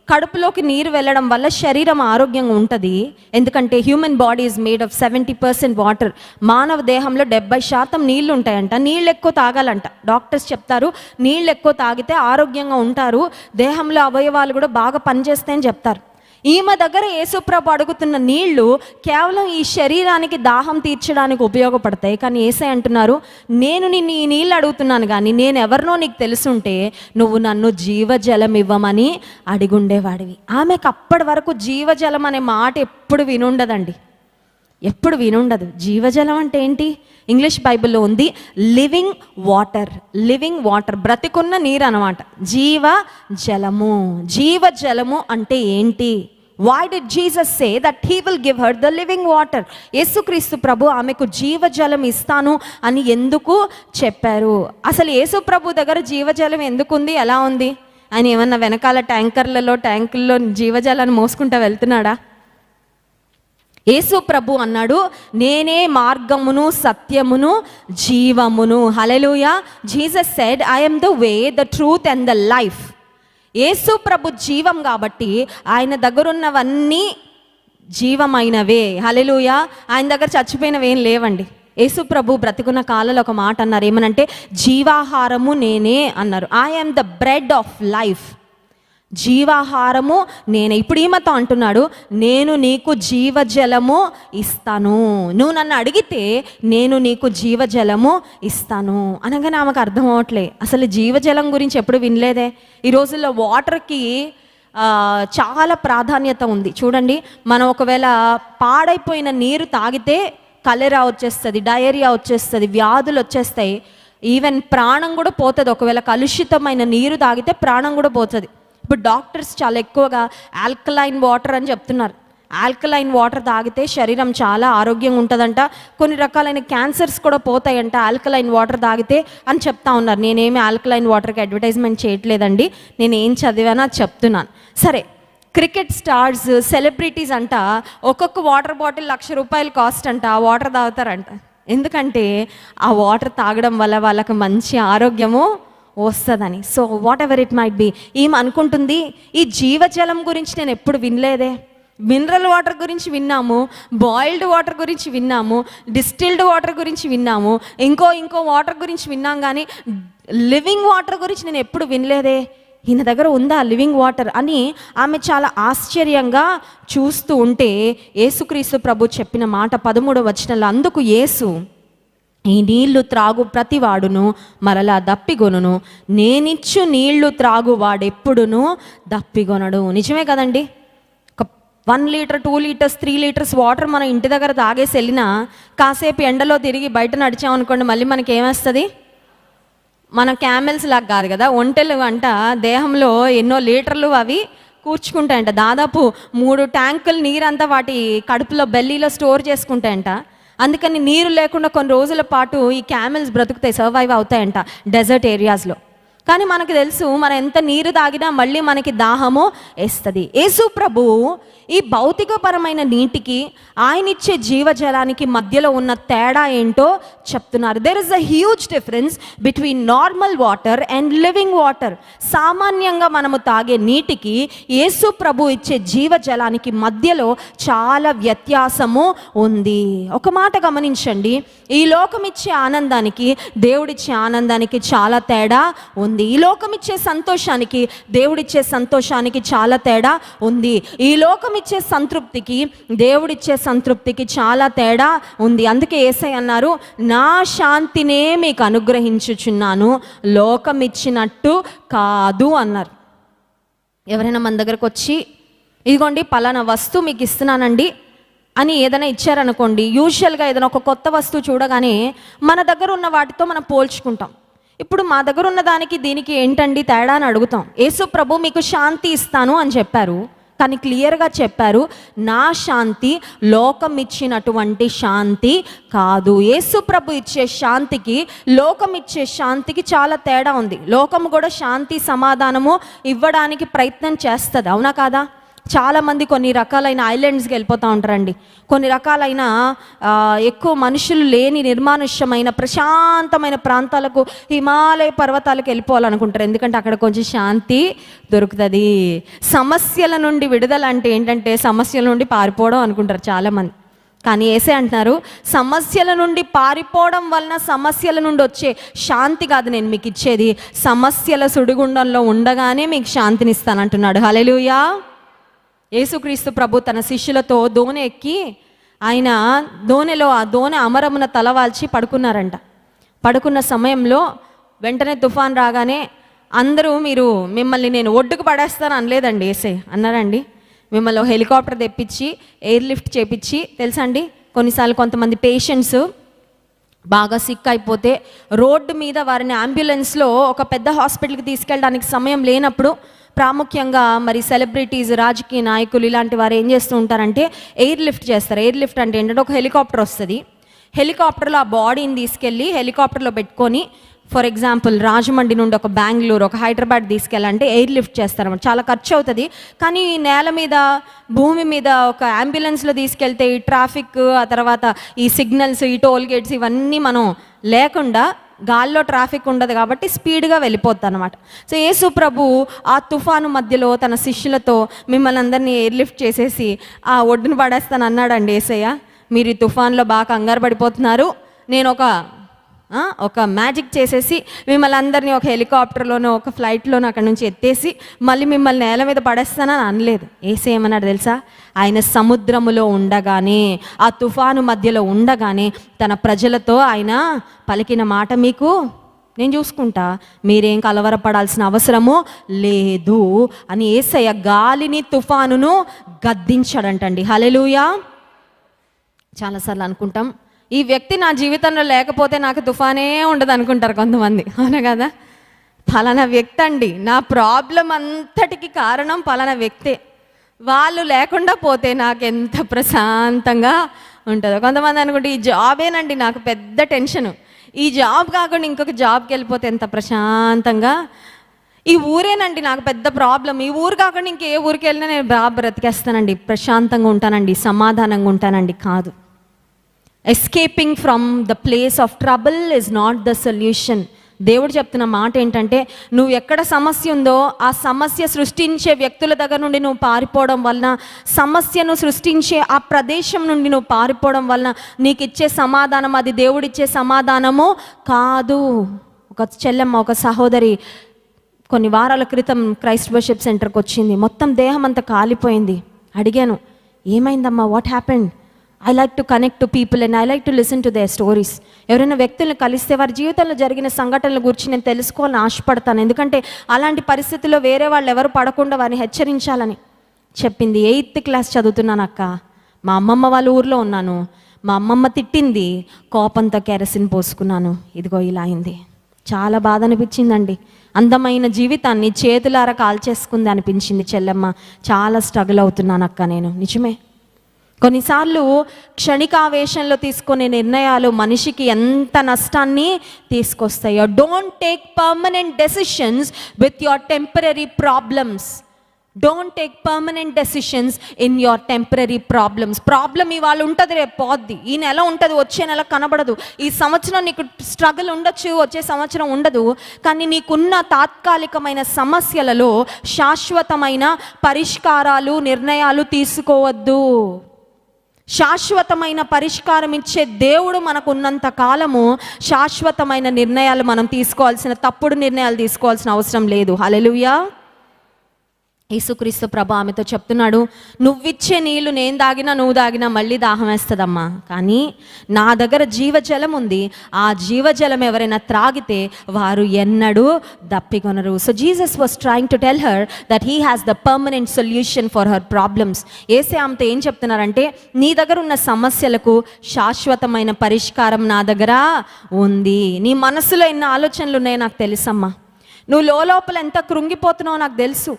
కడుపులోకి నీరు వెళ్ళడం వల్ల శరీరం ఆరోగ్యంగా ఉంటుంది. ఎందుకంటే human body is made of 70% water. మానవ దేహంలో 70% నీళ్ళు ఉంటాయంట. నీళ్ళు ఎక్కువ తాగాలంట. డాక్టర్స్ చెప్తారు, నీళ్ళు ఎక్కువ తాగితే ఆరోగ్యంగా ఉంటారు, దేహంలో అవయవాలు కూడా బాగా పనిచేస్తాయని చెప్తారు. ఈమె దగ్గర యేసుప్రభు అడుగుతున్న నీళ్లు కేవలం ఈ శరీరానికి దాహం తీర్చడానికి ఉపయోగపడతాయి. కానీ యేసయ్య అంటున్నారు, నేను నిన్ను ఈ నీళ్ళు అడుగుతున్నాను, కానీ నేను ఎవరినో నీకు తెలుసుంటే నువ్వు నన్ను జీవజలం ఇవ్వమని అడిగుండేవాడివి. ఆమెకు అప్పటి వరకు జీవజలం అనే మాట ఎప్పుడు వినుండదండి, ఎప్పుడు వినుండదు. జీవజలం అంటే ఏంటి? ఇంగ్లీష్ బైబిల్లో ఉంది లివింగ్ వాటర్. లివింగ్ వాటర్, బ్రతికున్న నీరు అన్నమాట. జీవజలము. జీవజలము అంటే ఏంటి? Why did Jesus say that he will give her the living water? యేసుక్రీస్తు ప్రభు ఆమెకు జీవజలం ఇస్తాను అని ఎందుకు చెప్పారు? అసలు యేసు ప్రభు దగ్గర జీవజలం ఎందుకుంది, ఎలా ఉంది? ఆయన ఏమన్నా వెనకాల ట్యాంకుల్లో జీవజలాన్ని మోసుకుంటూ వెళ్తున్నాడా? యేసు ప్రభు అన్నాడు, నేనే మార్గమును సత్యమును జీవమును. హల్లెలూయా. Jesus said, I am the way, the truth and the life. యేసు ప్రభు జీవం కాబట్టి ఆయన దగ్గర ఉన్నవన్నీ జీవమైనవే. హల్లెలూయా. ఆయన దగ్గర చచ్చిపోయినవి ఏం లేవండి. యేసు ప్రభు బ్రతికున్న కాలంలో ఒక మాట అన్నారు, ఏమనంటే జీవాహారము నేనే అన్నారు. I am the bread of life. జీవాహారము నేను. ఇప్పుడు ఈమెతో అంటున్నాడు, నేను నీకు జీవజలము ఇస్తాను, నువ్వు నన్ను అడిగితే నేను నీకు జీవజలము ఇస్తాను అనగానే ఆమెకు అర్థం అవట్లే. అసలు జీవజలం గురించి ఎప్పుడు వినలేదే. ఈ రోజుల్లో వాటర్కి చాలా ప్రాధాన్యత ఉంది. చూడండి, మనం ఒకవేళ పాడైపోయిన నీరు తాగితే కలెరా వచ్చేస్తుంది, డయేరియా వచ్చేస్తుంది, వ్యాధులు వచ్చేస్తాయి, ఈవెన్ ప్రాణం కూడా పోతుంది. ఒకవేళ కలుషితమైన నీరు తాగితే ప్రాణం కూడా పోతుంది. ఇప్పుడు డాక్టర్స్ చాలా ఎక్కువగా ఆల్కలైన్ వాటర్ అని చెప్తున్నారు. ఆల్కలైన్ వాటర్ తాగితే శరీరం చాలా ఆరోగ్యంగా ఉంటుందంట, కొన్ని రకాలైన క్యాన్సర్స్ కూడా పోతాయంట ఆల్కలైన్ వాటర్ తాగితే అని చెప్తా ఉన్నారు. నేనేమి ఆల్కలైన్ వాటర్కి అడ్వర్టైజ్మెంట్ చేయట్లేదండి, నేను ఏం చదివానో అది చెప్తున్నాను. సరే, క్రికెట్ స్టార్స్, సెలబ్రిటీస్ అంట ఒక్కొక్క వాటర్ బాటిల్ ₹1,00,000 కాస్ట్ అంట. ఆ వాటర్ తాగుతారంట. ఎందుకంటే ఆ వాటర్ తాగడం వల్ల వాళ్ళకి మంచి ఆరోగ్యము వస్తుందని. So what ever it might be, ఈమె అనుకుంటుంది, ఈ జీవజలం గురించి నేను ఎప్పుడు వినలేదే. మినరల్ వాటర్ గురించి విన్నాము, బాయిల్డ్ వాటర్ గురించి విన్నాము, డిస్టిల్డ్ వాటర్ గురించి విన్నాము, ఇంకో వాటర్ గురించి విన్నాం, కానీ లివింగ్ వాటర్ గురించి నేను ఎప్పుడు వినలేదే. ఈయన దగ్గర ఉందా లివింగ్ వాటర్ అని ఆమె చాలా ఆశ్చర్యంగా చూస్తూ ఉంటే యేసుక్రీస్తు ప్రభు చెప్పిన మాట 13వ వచనంలో, అందుకు యేసు, ఈ నీళ్లు త్రాగు ప్రతివాడును మరలా దప్పిగొనును, నేనిచ్చు నీళ్లు త్రాగు వాడెప్పుడును దప్పిగొనడు. నిజమే కదండి. ఒక 1 లీటర్, 2 లీటర్స్, 3 లీటర్స్ వాటర్ మనం ఇంటి దగ్గర తాగేసి వెళ్ళినా కాసేపు ఎండలో తిరిగి బయట నడిచామనుకోండి, మళ్ళీ మనకి ఏమొస్తుంది? మన క్యామెల్స్ లాగా కాదు కదా, ఒంటెలు అంట దేహంలో ఎన్నో లీటర్లు అవి కూర్చుకుంటాయంట. దాదాపు 3 ట్యాంకులు నీరంతా వాటి కడుపులో, బెల్లీలో స్టోర్ చేసుకుంటాయంట. అందుకని నీరు లేకుండా కొన్ని రోజుల పాటు ఈ క్యామెల్స్ బ్రతుకుతాయి, సర్వైవ్ అవుతాయంట డెజర్ట్ ఏరియాస్లో. కానీ మనకు తెలుసు, మనం ఎంత నీరు తాగినా మళ్ళీ మనకి దాహము వేస్తుంది. యేసు ప్రభువు ఈ భౌతికపరమైన నీటికి, ఆయన ఇచ్చే జీవజలానికి మధ్యలో ఉన్న తేడా ఏంటో చెప్తున్నారు. There is a huge difference between normal water and living water. సామాన్యంగా మనము తాగే నీటికి, యేసు ప్రభు ఇచ్చే జీవజలానికి మధ్యలో చాలా వ్యత్యాసము ఉంది. ఒక మాట గమనించండి, ఈ లోకం ఇచ్చే ఆనందానికి, దేవుడిచ్చే ఆనందానికి చాలా తేడా ఉంది. ఈ లోకం ఇచ్చే సంతోషానికి, దేవుడిచ్చే సంతోషానికి చాలా తేడా ఉంది. ఈ లోకం ఇచ్చే సంతృప్తికి, దేవుడిచ్చే సంతృప్తికి చాలా తేడా ఉంది. అందుకే యేసయ్య అన్నారు, నా శాంతినే మీకు అనుగ్రహించుచున్నాను, లోకం ఇచ్చినట్టు కాదు అన్నారు. ఎవరైనా మన దగ్గరకు వచ్చి, ఇదిగోండి పలానా వస్తువు మీకు ఇస్తున్నానండి అని ఏదైనా ఇచ్చారనుకోండి, యూజువల్గా ఏదైనా ఒక కొత్త వస్తువు చూడగానే మన దగ్గర ఉన్న వాటితో మనం పోల్చుకుంటాం. ఇప్పుడు మా దగ్గర ఉన్న దానికి దీనికి ఏంటండి తేడా అని అడుగుతాం. యేసు ప్రభు మీకు శాంతి ఇస్తాను అని చెప్పారు, కానీ క్లియర్గా చెప్పారు, నా శాంతి లోకం ఇచ్చినటువంటి శాంతి కాదు. యేసు ప్రభు ఇచ్చే శాంతికి, లోకం ఇచ్చే శాంతికి చాలా తేడా ఉంది. లోకం కూడా శాంతి, సమాధానము ఇవ్వడానికి ప్రయత్నం చేస్తుంది, అవునా కాదా? చాలామంది కొన్ని రకాలైన ఐలాండ్స్కి వెళ్ళిపోతూ ఉంటారండి. కొన్ని రకాలైన ఎక్కువ మనుషులు లేని నిర్మానుష్యమైన ప్రశాంతమైన ప్రాంతాలకు, హిమాలయ పర్వతాలకు వెళ్ళిపోవాలనుకుంటారు. ఎందుకంటే అక్కడ కొంచెం శాంతి దొరుకుతుంది. సమస్యల నుండి విడుదల అంటే ఏంటంటే సమస్యల నుండి పారిపోవడం అనుకుంటారు చాలామంది. కానీ యేసే అంటున్నారు, సమస్యల నుండి పారిపోవడం వలన సమస్యల నుండి వచ్చే శాంతి కాదు నేను మీకు ఇచ్చేది, సమస్యల సుడిగుండంలో ఉండగానే మీకు శాంతిని ఇస్తానంటున్నాడు. హల్లెలూయా. యేసుక్రీస్తు ప్రభు తన శిష్యులతో దోణి ఎక్కి, ఆయన దోణిలో, ఆ దోణి అమరమున తలవాల్చి పడుకున్నారంట. పడుకున్న సమయంలో వెంటనే తుఫాన్ రాగానే అందరూ, మిమ్మల్ని నేను ఒడ్డుకు పడేస్తాను అనలేదండి యేసే, అన్నారండి. మిమ్మల్ని హెలికాప్టర్ తెప్పించి ఎయిర్ లిఫ్ట్ చేపించి, తెలుసా అండి, కొన్నిసార్లు కొంతమంది పేషెంట్స్ బాగా సిక్ అయిపోతే రోడ్డు మీద వారిని అంబులెన్స్లో ఒక పెద్ద హాస్పిటల్కి తీసుకెళ్ళడానికి సమయం లేనప్పుడు, ప్రాముఖ్యంగా మరి సెలబ్రిటీస్, రాజకీయ నాయకులు ఇలాంటి వారు ఏం చేస్తూ ఉంటారంటే ఎయిర్ లిఫ్ట్ చేస్తారు. ఎయిర్ లిఫ్ట్ అంటే ఏంటంటే ఒక హెలికాప్టర్ వస్తుంది, హెలికాప్టర్లో ఆ బాడీని తీసుకెళ్ళి హెలికాప్టర్లో పెట్టుకొని, ఫర్ ఎగ్జాంపుల్ రాజమండ్రి నుండి ఒక బెంగళూరు, ఒక హైదరాబాద్ తీసుకెళ్ళాలంటే ఎయిర్ లిఫ్ట్ చేస్తారన్నమాట. చాలా ఖర్చు అవుతుంది. కానీ నేల మీద, భూమి మీద ఒక అంబులెన్స్లో తీసుకెళ్తే ఈ ట్రాఫిక్, ఆ తర్వాత ఈ సిగ్నల్స్, ఈ టోల్ గేట్స్ ఇవన్నీ మనం లేకుండా, గాల్లో ట్రాఫిక్ ఉండదు కాబట్టి స్పీడ్గా వెళ్ళిపోద్ది అనమాట. సో యేసు ప్రభు ఆ తుఫాను మధ్యలో తన శిష్యులతో మిమ్మల్ని అందరినీ ఎయిర్ లిఫ్ట్ చేసేసి ఆ ఒడ్డును పడేస్తాను అన్నాడండి యేసయ్య. మీరు ఈ తుఫాన్లో బాగా కంగారు పడిపోతున్నారు, నేను ఒక ఒక మ్యాజిక్ చేసేసి మిమ్మల్ని అందరినీ ఒక హెలికాప్టర్లోనో ఒక ఫ్లైట్లోనో అక్కడ నుంచి ఎత్తేసి మళ్ళీ మిమ్మల్ని నేల మీద పడేస్తానని అనలేదు. యేసు ఏమన్నాడు తెలుసా? ఆయన సముద్రములో ఉండగానే, ఆ తుఫాను మధ్యలో ఉండగానే తన ప్రజలతో ఆయన పలికిన మాట, మీకు నేను చూసుకుంటా, మీరేం కలవరపడాల్సిన అవసరము లేదు అని యేసయ్య గాలిని తుఫానును గద్దించాడంటండి. హల్లెలూయా. చాలాసార్లు అనుకుంటాం, ఈ వ్యక్తి నా జీవితంలో లేకపోతే నాకు తుఫానే ఉండదు అనుకుంటారు కొంతమంది, అవునా కదా? ఫలానా వ్యక్తి అండి, నా ప్రాబ్లం అంతటికి కారణం ఫలానా వ్యక్తే, వాళ్ళు లేకుండా పోతే నాకు ఎంత ప్రశాంతంగా ఉంటుందో. కొంతమంది అనుకుంటే ఈ జాబేనండి నాకు పెద్ద టెన్షను, ఈ జాబ్ కాకుండా ఇంకొక జాబ్కి వెళ్ళిపోతే ఎంత ప్రశాంతంగా, ఈ ఊరేనండి నాకు పెద్ద ప్రాబ్లం, ఈ ఊరు కాకుండా ఇంకే ఊరికి వెళ్ళినా నేను బాగా బ్రతికేస్తానండి, ప్రశాంతంగా ఉంటానండి, సమాధానంగా ఉంటానండి. కాదు. Escaping from the place of trouble is not the solution. దేవుడు చెప్తున్న మాట ఏంటంటే, నువ్వు ఎక్కడ సమస్య ఉందో ఆ సమస్య సృష్టించే వ్యక్తుల దగ్గర నుండి నువ్వు పారిపోవడం వలన, సమస్యను సృష్టించే ఆ ప్రదేశం నుండి నువ్వు పారిపోవడం వలన నీకు ఇచ్చే సమాధానం అది దేవుడిచ్చే సమాధానము కాదు. ఒక చెల్లెమ్మ, ఒక సహోదరి కొన్ని వారాల క్రితం క్రైస్ట్ వర్షిప్ సెంటర్కి వచ్చింది. మొత్తం దేహం అంతా కాలిపోయింది. అడిగాను, ఏమైందమ్మా, what happened? I like to connect to people and I like to listen to their stories. ఎవరైనా వ్యక్తులను కలిస్తే వారి జీవితంలో జరిగిన సంఘటనల గురించి నేను తెలుసుకోవాలని ఆశపడతాను, ఎందుకంటే అలాంటి పరిస్థితుల్లో వేరే వాళ్ళు ఎవరు పడకుండా వారిని హెచ్చరించాలని చెప్పింది. 8th క్లాస్ చదువుతున్నాను అక్క, మా అమ్మమ్మ వాళ్ళ ఊర్లో ఉన్నాను, మా అమ్మమ్మ తిట్టింది, కోపంతో కెరసిన్ పోసుకున్నాను, ఇదిగో ఇలా అయింది. చాలా బాధ అనిపించిందండి. అందమైన జీవితాన్ని చేతులారా కాల్చేసుకుంది అనిపించింది చెల్లెమ్మ. చాలా స్ట్రగుల్ అవుతున్నాను అక్క నేను. నిజమే, కొన్నిసార్లు క్షణికావేశంలో తీసుకునే నిర్ణయాలు మనిషికి ఎంత నష్టాన్ని తీసుకొస్తాయో. Don't take permanent decisions with your temporary problems. Don't take permanent decisions in your temporary problems. Problem ఇవాళ ఉంటుంది, రేపు పోద్ది, ఈ నెల ఉంటుంది, వచ్చే నెల కనబడదు, ఈ సంవత్సరం నీకు స్ట్రగుల్ ఉండొచ్చు, వచ్చే సంవత్సరం ఉండదు. కానీ నీకున్న తాత్కాలికమైన సమస్యలలో శాశ్వతమైన పరిష్కారాలు, నిర్ణయాలు తీసుకోవద్దు. శాశ్వతమైన పరిష్కారం ఇచ్చే దేవుడు మనకు ఉన్నంత కాలము శాశ్వతమైన నిర్ణయాలు మనం తీసుకోవాల్సిన, తప్పుడు నిర్ణయాలు తీసుకోవాల్సిన అవసరం లేదు. హల్లెలూయా. యేసుక్రీస్తు ప్రభు ఆమెతో చెప్తున్నాడు, నువ్విచ్చే నీళ్లు నేను దాగినా నువ్వు దాగినా మళ్ళీ దాహం వేస్తుందమ్మా, కానీ నా దగ్గర జీవజలం ఉంది, ఆ జీవజలం ఎవరైనా త్రాగితే వారు ఎన్నడూ దప్పికొనరు. So Jesus was trying to tell her that he has the permanent solution for her problems. యేసే ఆమెతో ఏం చెప్తున్నారంటే, నీ దగ్గర ఉన్న సమస్యలకు శాశ్వతమైన పరిష్కారం నా దగ్గర ఉంది. నీ మనసులో ఎన్ని ఆలోచనలు ఉన్నాయో నాకు తెలుసమ్మా, నువ్వు లోపల ఎంత కృంగిపోతున్నావో నాకు తెలుసు,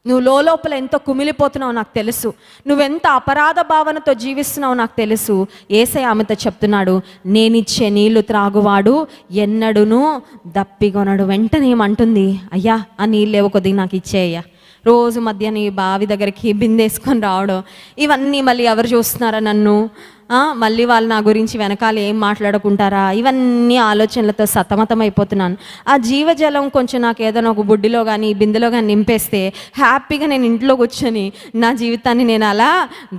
నువ్వు లోపల ఎంతో కుమిలిపోతున్నావు నాకు తెలుసు, నువ్వెంత అపరాధ భావనతో జీవిస్తున్నావు నాకు తెలుసు. యేసయ్య ఆమెతో చెప్తున్నాడు, నేనిచ్చే నీళ్లు త్రాగువాడు ఎన్నడూను దప్పికొనడు. వెంటనే ఏమంటుంది, అయ్యా ఆ నీళ్ళు ఏవో కొద్దిగా నాకు ఇచ్చేయ్యా. రోజు మధ్యాహ్నం ఈ బావి దగ్గరికి బిందేసుకొని రావడం, ఇవన్నీ మళ్ళీ ఎవరు చూస్తున్నారా నన్ను, మళ్ళీ వాళ్ళు నా గురించి వెనకాల ఏం మాట్లాడుకుంటారా, ఇవన్నీ ఆలోచనలతో సతమతం అయిపోతున్నాను. ఆ జీవజలం కొంచెం నాకు ఏదైనా ఒక బుడ్డిలో కానీ బిందెలో కానీ నింపేస్తే హ్యాపీగా నేను ఇంట్లో కూర్చొని నా జీవితాన్ని నేను అలా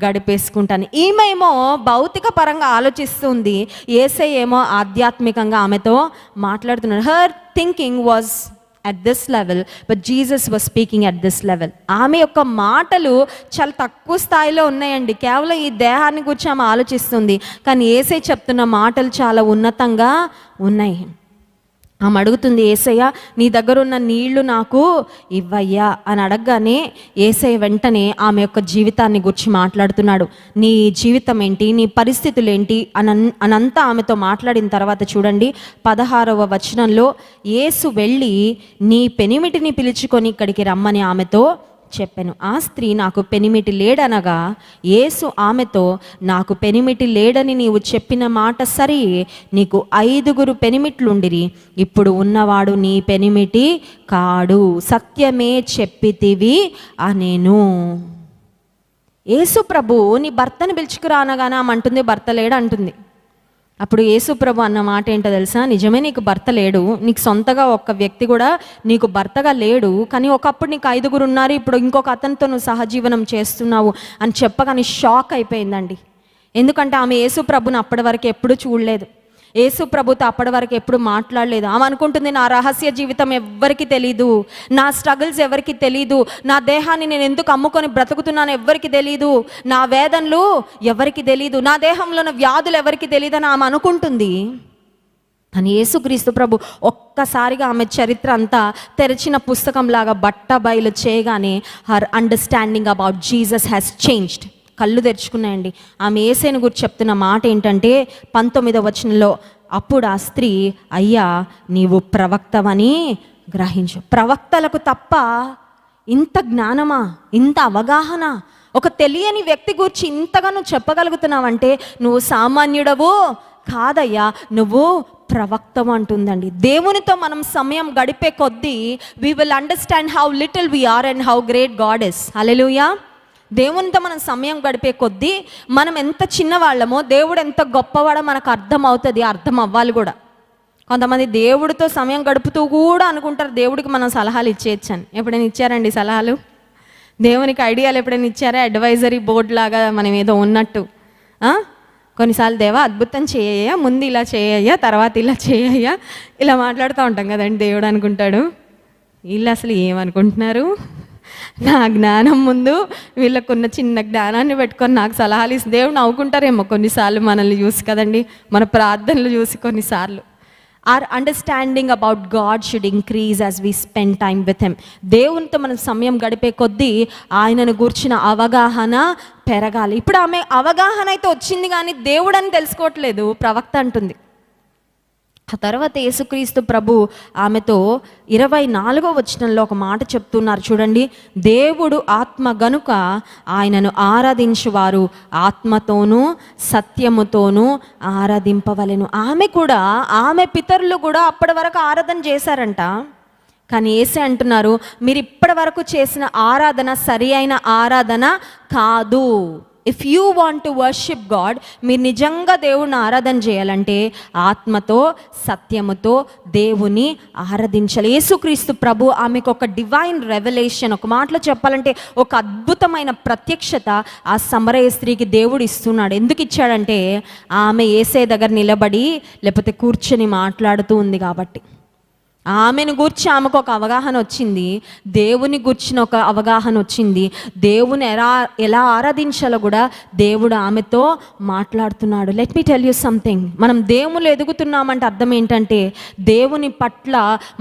గడిపేసుకుంటాను. ఈమెమో భౌతిక పరంగా ఆలోచిస్తుంది, యేసయ్య ఏమో ఆధ్యాత్మికంగా ఆమెతో మాట్లాడుతున్నాడు. Her thinking was at this level, but Jesus was speaking at this level. ఆమె యొక్క మాటలు చాలా తక్కువ స్థాయిలో ఉన్నాయండి, కేవలం ఈ దేహాన్ని గురించి ఆమె ఆలోచిస్తుంది. కానీ యేసయ్య చెప్తున్న మాటలు చాలా ఉన్నతంగా ఉన్నాయి. ఆమె అడుగుతుంది, యేసయ్య నీ దగ్గర ఉన్న నీళ్లు నాకు ఇవ్వయ్యా అని అడగగానే యేసయ్య వెంటనే ఆమె యొక్క జీవితాన్ని గురించి మాట్లాడుతున్నాడు. నీ జీవితం ఏంటి, నీ పరిస్థితులు ఏంటి అనంతా ఆమెతో మాట్లాడిన తర్వాత చూడండి 16వ వచనంలో, యేసు వెళ్ళి నీ పెనిమిటిని పిలుచుకొని ఇక్కడికి రమ్మని ఆమెతో చెప్పాను. ఆ స్త్రీ నాకు పెనిమిటి లేడనగా యేసు ఆమెతో, నాకు పెనిమిటి లేడని నీవు చెప్పిన మాట సరి, నీకు 5 పెనిమిట్లుండిరి, ఇప్పుడు ఉన్నవాడు నీ పెనిమిటి కాడు, సత్యమే చెప్పితివి అనేను. యేసు ప్రభు నీ భర్తను పిలుచుకురా అనగానే ఆమె అంటుంది భర్త లేడు అంటుంది. అప్పుడు యేసు ప్రభు అన్న మాట ఏంటో తెలుసా, నిజమే నీకు భర్త లేడు, నీకు సొంతగా ఒక్క వ్యక్తి కూడా నీకు భర్తగా లేడు, కానీ ఒకప్పుడు నీకు 5 ఉన్నారు, ఇప్పుడు ఇంకొక అతనితో నువ్వు సహజీవనం చేస్తున్నావు అని చెప్పగానే షాక్ అయిపోయిందండి. ఎందుకంటే ఆమె యేసు ప్రభుని అప్పటి వరకు ఎప్పుడూ చూడలేదు. యేసు ప్రభుతో అప్పటి వరకు ఎప్పుడు మాట్లాడలేదు. ఆమె అనుకుంటుంది నా రహస్య జీవితం ఎవ్వరికి తెలీదు, నా స్ట్రగుల్స్ ఎవరికి తెలీదు, నా దేహాన్ని నేను ఎందుకు అమ్ముకొని బ్రతుకుతున్నాను ఎవరికి తెలీదు, నా వేదనలు ఎవరికి తెలీదు, నా దేహంలో ఉన్న వ్యాధులు ఎవరికి తెలీదు అని ఆమె అనుకుంటుంది. అని యేసుక్రీస్తు ప్రభు ఒక్కసారిగా ఆమె చరిత్ర అంతా తెరిచిన పుస్తకంలాగా బట్టబయలు చేయగానే her understanding about Jesus has changed. కళ్ళు తెరుచుకున్నాయండి. ఆమె యేసుని గురించి చెప్తున్న మాట ఏంటంటే 19వ వచనంలో, అప్పుడు ఆ స్త్రీ, అయ్యా నీవు ప్రవక్తవని గ్రహించు. ప్రవక్తలకు తప్ప ఇంత జ్ఞానమా, ఇంత అవగాహన, ఒక తెలియని వ్యక్తి గురించి ఇంతగా నువ్వు చెప్పగలుగుతున్నావంటే నువ్వు సామాన్యుడవు కాదయ్యా, నువ్వు ప్రవక్తం అంటుందండి. దేవునితో మనం సమయం గడిపే కొద్దీ we will understand how little we are and how great God is. హల్లెలూయా. దేవునితో మనం సమయం గడిపే కొద్దీ మనం ఎంత చిన్నవాళ్ళమో దేవుడు ఎంత గొప్పవాడో మనకు అర్థం అవుతుంది, అర్థం అవ్వాలి కూడా. కొంతమంది దేవుడితో సమయం గడుపుతూ కూడా అనుకుంటారు దేవుడికి మనం సలహాలు ఇచ్చేయచ్చని. ఎప్పుడైనా ఇచ్చారండి సలహాలు? దేవునికి ఐడియాలు ఎప్పుడైనా ఇచ్చారా? అడ్వైజరీ బోర్డు లాగా మనం ఏదో ఉన్నట్టు. కొన్నిసార్లు దేవా అద్భుతం చేయ్యా, ముందు ఇలా చేయ్యా, తర్వాత ఇలా చేయ్యా, ఇలా మాట్లాడుతూ ఉంటాం కదండి. దేవుడు అనుకుంటాడు వీళ్ళు అసలు ఏమనుకుంటున్నారు, నా జ్ఞానం ముందు వీళ్ళకున్న చిన్న జ్ఞానాన్ని పెట్టుకొని నాకు సలహాలు ఇస్తే దేవుడు నవ్వుకుంటారేమో కొన్నిసార్లు మనల్ని చూసి కదండి, మన ప్రార్థనలు చూసి. కొన్నిసార్లు our understanding about God should increase as we spend time with him. దేవునితో మనం సమయం గడిపే కొద్దీ ఆయనను గూర్చిన అవగాహన పెరగాలి. ఇప్పుడు ఆమె అవగాహన అయితే వచ్చింది కానీ దేవుడని తెలుసుకోవట్లేదు, ప్రవక్త అంటుంది. ఆ తర్వాత యేసుక్రీస్తు ప్రభు ఆమెతో 24వ వచనంలో ఒక మాట చెప్తున్నారు చూడండి. దేవుడు ఆత్మ గనుక ఆయనను ఆరాధించువారు ఆత్మతోనూ సత్యముతోనూ ఆరాధింపవలెను. ఆమె కూడా, ఆమె పితరులు కూడా అప్పటి వరకు ఆరాధన చేశారంట. కానీ యేసే అంటున్నారు, మీరు ఇప్పటి వరకు చేసిన ఆరాధన సరి అయిన ఆరాధన కాదు. If you want to worship God, మీరు నిజంగా దేవుణ్ణి ఆరాధన చేయాలంటే ఆత్మతో సత్యముతో దేవుని ఆరాధించాలి. యేసుక్రీస్తు ప్రభు ఆమెకు ఒక డివైన్ రెవల్యూషన్, ఒక మాటలో చెప్పాలంటే ఒక అద్భుతమైన ప్రత్యక్షత ఆ సమరయ స్త్రీకి దేవుడు ఇస్తున్నాడు. ఎందుకు ఇచ్చాడంటే ఆమె యేసే దగ్గర నిలబడి లేకపోతే కూర్చొని మాట్లాడుతూ ఉంది కాబట్టి. ఆమెను గూర్చి ఆమెకు ఒక అవగాహన వచ్చింది, దేవుని గూర్చిన ఒక అవగాహన వచ్చింది, దేవుని ఎలా ఆరాధించాలో కూడా దేవుడు ఆమెతో మాట్లాడుతున్నాడు. Let me tell you something. మనం దేవుళ్ళు ఎదుగుతున్నామంటే అర్థం ఏంటంటే దేవుని పట్ల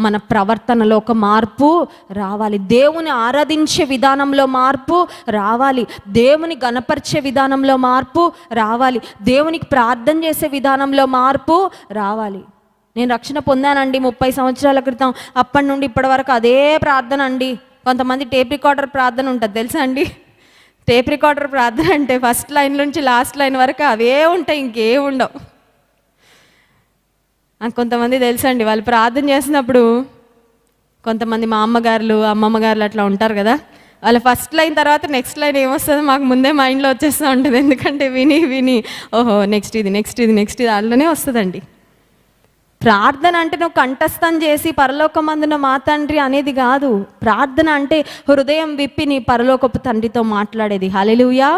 మన ప్రవర్తనలో ఒక మార్పు రావాలి, దేవుని ఆరాధించే విధానంలో మార్పు రావాలి, దేవుని గణపరిచే విధానంలో మార్పు రావాలి, దేవునికి ప్రార్థన చేసే విధానంలో మార్పు రావాలి. నేను రక్షణ పొందానండి 30 సంవత్సరాల క్రితం, అప్పటి నుండి ఇప్పటి వరకు అదే ప్రార్థన అండి. కొంతమంది టేప్ రికార్డర్ ప్రార్థన ఉంటుంది తెలుసా అండి? టేప్ రికార్డర్ ప్రార్థన అంటే ఫస్ట్ లైన్ నుంచి లాస్ట్ లైన్ వరకు అవే ఉంటాయి, ఇంకేం ఉండవు. కొంతమంది తెలుసా అండి, వాళ్ళు ప్రార్థన చేసినప్పుడు కొంతమంది మా అమ్మగారులు అమ్మమ్మగారులు అట్లా ఉంటారు కదా, వాళ్ళ ఫస్ట్ లైన్ తర్వాత నెక్స్ట్ లైన్ ఏమొస్తుందో మాకు ముందే మైండ్లో వచ్చేస్తూ ఉంటుంది. ఎందుకంటే విని విని ఓహో నెక్స్ట్ ఇది నెక్స్ట్ ఇది నెక్స్ట్ ఇది అందులోనే వస్తుందండి. ప్రార్థన అంటే నువ్వు కంఠస్థం చేసి పరలోకమందున మా తండ్రి అనేది కాదు. ప్రార్థన అంటే హృదయం విప్పి నీ పరలోకపు తండ్రితో మాట్లాడేది. హల్లెలూయా.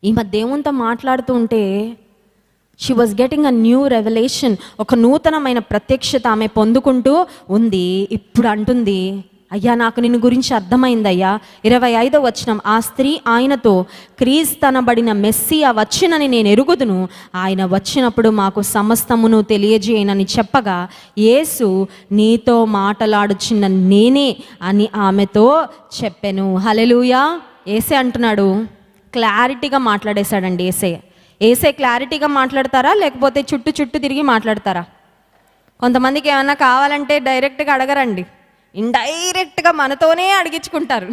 ఈమె దేవునితో మాట్లాడుతూ ఉంటే she was getting a new revolution, ఒక నూతనమైన ప్రత్యక్షత ఆమె పొందుకుంటూ ఉంది. ఇప్పుడు అంటుంది, అయ్యా నాకు నిన్ను గురించి అర్థమైందయ్యా. 25వ వచనం, ఆ స్త్రీ ఆయనతో, క్రీస్తనబడిన మెస్సియా వచ్చినని నేను ఎరుగుదును, ఆయన వచ్చినప్పుడు మాకు సమస్తమును తెలియజేయనని చెప్పగా యేసు నీతో మాట్లాడుచున్న నేనే అని ఆమెతో చెప్పెను. హల్లెలూయా. యేసే అంటున్నాడు, క్లారిటీగా మాట్లాడేశాడండి. యేసే క్లారిటీగా మాట్లాడతారా లేకపోతే చుట్టూ చుట్టూ తిరిగి మాట్లాడతారా? కొంతమందికి ఏమన్నా కావాలంటే డైరెక్ట్గా అడగరండి, ఇండైరెక్ట్గా మనతోనే అడిగించుకుంటారు.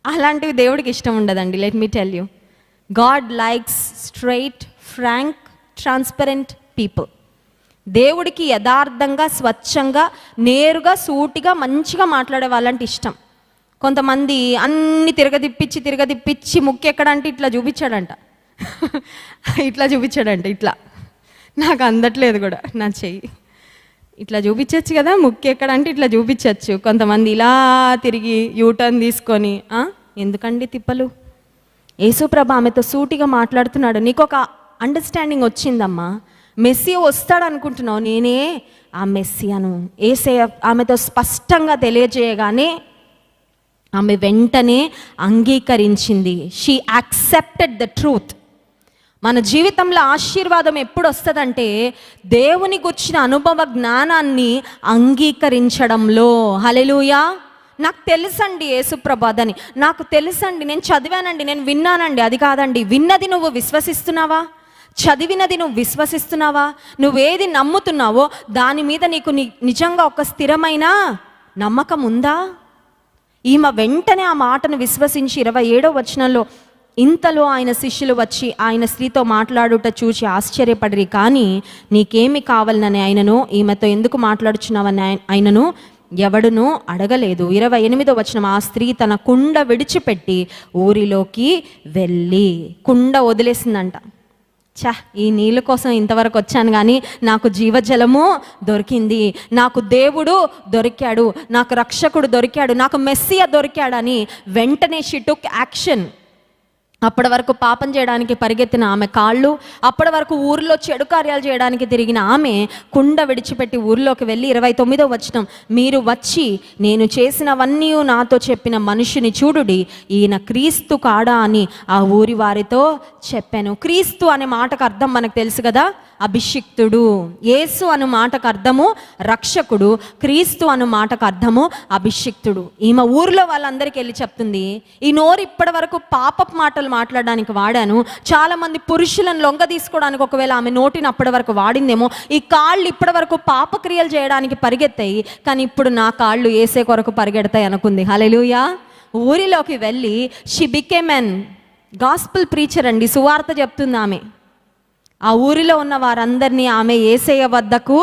అలాంటివి దేవుడికి ఇష్టం ఉండదండి. Let me tell you, God likes straight, frank, transparent people. దేవుడికి యథార్థంగా, స్వచ్ఛంగా, నేరుగా, సూటిగా, మంచిగా మాట్లాడే వాళ్ళంటే ఇష్టం. కొంతమంది అన్ని తిరగదిప్పించి ముక్కు ఎక్కడంటే ఇట్లా చూపించాడంట, ఇట్లా చూపించాడంట, ఇట్లా నాకు అందట్లేదు కూడా నా చెయ్యి, ఇట్లా చూపించచ్చు కదా ముక్కు ఎక్కడంటే ఇట్లా చూపించచ్చు. కొంతమంది ఇలా తిరిగి యూటర్న్ తీసుకొని ఎందుకండి తిప్పలు. యేసుప్రభు ఆమెతో సూటిగా మాట్లాడుతున్నాడు, నీకు ఒక అండర్స్టాండింగ్ వచ్చిందమ్మా, మెస్సియా వస్తాడు అనుకుంటున్నావు, నేనే ఆ మెస్సియాను. యేసయ్య ఆమెతో స్పష్టంగా తెలియజేయగానే ఆమె వెంటనే అంగీకరించింది. She accepted the truth. మన జీవితంలో ఆశీర్వాదం ఎప్పుడు వస్తుందంటే దేవుని గుర్చిన అనుభవ జ్ఞానాన్ని అంగీకరించడంలో. హల్లెలూయా. నాకు తెలుసండి యేసుప్రభాదని, నాకు తెలుసండి, నేను చదివానండి, నేను విన్నానండి. అది కాదండి. విన్నది నువ్వు విశ్వసిస్తున్నావా? చదివినది నువ్వు విశ్వసిస్తున్నావా? నువ్వేది నమ్ముతున్నావో దాని మీద నీకు నిజంగా ఒక స్థిరమైన నమ్మకం ఉందా? ఈమె వెంటనే ఆ మాటను విశ్వసించి 27వ వచనంలో, ఇంతలో ఆయన శిష్యులు వచ్చి ఆయన స్త్రీతో మాట్లాడుట చూచి ఆశ్చర్యపడిరి, కానీ నీకేమి కావాలని ఆయనను, ఈమెతో ఎందుకు మాట్లాడుచున్నావని ఆయనను ఎవడునూ అడగలేదు. 28వ వచనం, ఆ స్త్రీ తన కుండ విడిచిపెట్టి ఊరిలోకి వెళ్ళి, కుండ వదిలేసిందంట. ఈ నీళ్ళ కోసం ఇంతవరకు వచ్చాను కానీ నాకు జీవజలము దొరికింది, నాకు దేవుడు దొరికాడు, నాకు రక్షకుడు దొరికాడు, నాకు మెస్సియా దొరికాడని వెంటనే షీ టుక్ యాక్షన్. అప్పటి వరకు పాపం చేయడానికి పరిగెత్తిన ఆమె కాళ్ళు, అప్పటి వరకు ఊరిలో చెడు కార్యాలు చేయడానికి తిరిగిన ఆమె కుండ విడిచిపెట్టి ఊరిలోకి వెళ్ళి 29వ వచనం, మీరు వచ్చి నేను చేసినవన్నీ నాతో చెప్పిన మనిషిని చూడుడి, ఈయన క్రీస్తు కాడా అని ఆ ఊరి వారితో చెప్పాను. క్రీస్తు అనే మాటకు అర్థం మనకు తెలుసు కదా, అభిషిక్తుడు. యేసు అను మాటకు అర్థము రక్షకుడు, క్రీస్తు అను మాటకు అర్థము అభిషిక్తుడు. ఈమె ఊరిలో వాళ్ళందరికీ వెళ్ళి చెప్తుంది, ఈ నోరు ఇప్పటి వరకు పాపపు మాటలు మాట్లాడడానికి వాడాను, చాలామంది పురుషులను లొంగ తీసుకోవడానికి ఒకవేళ ఆమె నోటిని అప్పటి వరకు వాడిందేమో, ఈ కాళ్ళు ఇప్పటి వరకు పాపక్రియలు చేయడానికి పరిగెత్తాయి, కానీ ఇప్పుడు నా కాళ్ళు యేసే కొరకు పరిగెడతాయి అనుకుంది. హల్లెలూయా. ఊరిలోకి వెళ్ళి she became N gospel preacher అండి, సువార్త చెప్తుంది ఆమె. ఆ ఊరిలో ఉన్న వారందరినీ ఆమె యేసయ్య వద్దకు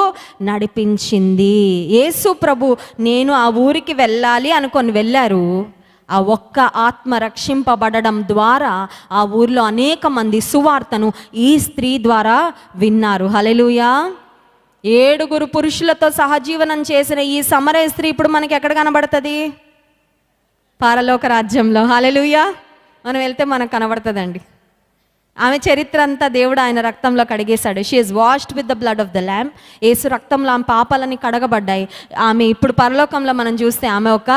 నడిపించింది. యేసు ప్రభు నేను ఆ ఊరికి వెళ్ళాలి అనుకొని వెళ్ళారు. ఆ ఒక్క ఆత్మ రక్షింపబడడం ద్వారా ఆ ఊరిలో అనేక మంది సువార్తను ఈ స్త్రీ ద్వారా విన్నారు. హల్లెలూయా. 7 పురుషులతో సహజీవనం చేసిన ఈ సమరయ స్త్రీ ఇప్పుడు మనకి ఎక్కడ కనబడుతుంది? పరలోక రాజ్యంలో. హల్లెలూయా. మనం వెళ్తే మనకు కనబడుతుందండి. ఆమె చరిత్ర అంతా దేవుడు ఆయన రక్తంలో కడిగేశాడు. She is washed with the blood of the lamb. యేసు రక్తంలో ఆమె పాపాలని కడగబడ్డాయి. ఆమె ఇప్పుడు పరలోకంలో మనం చూస్తే ఆమె ఒక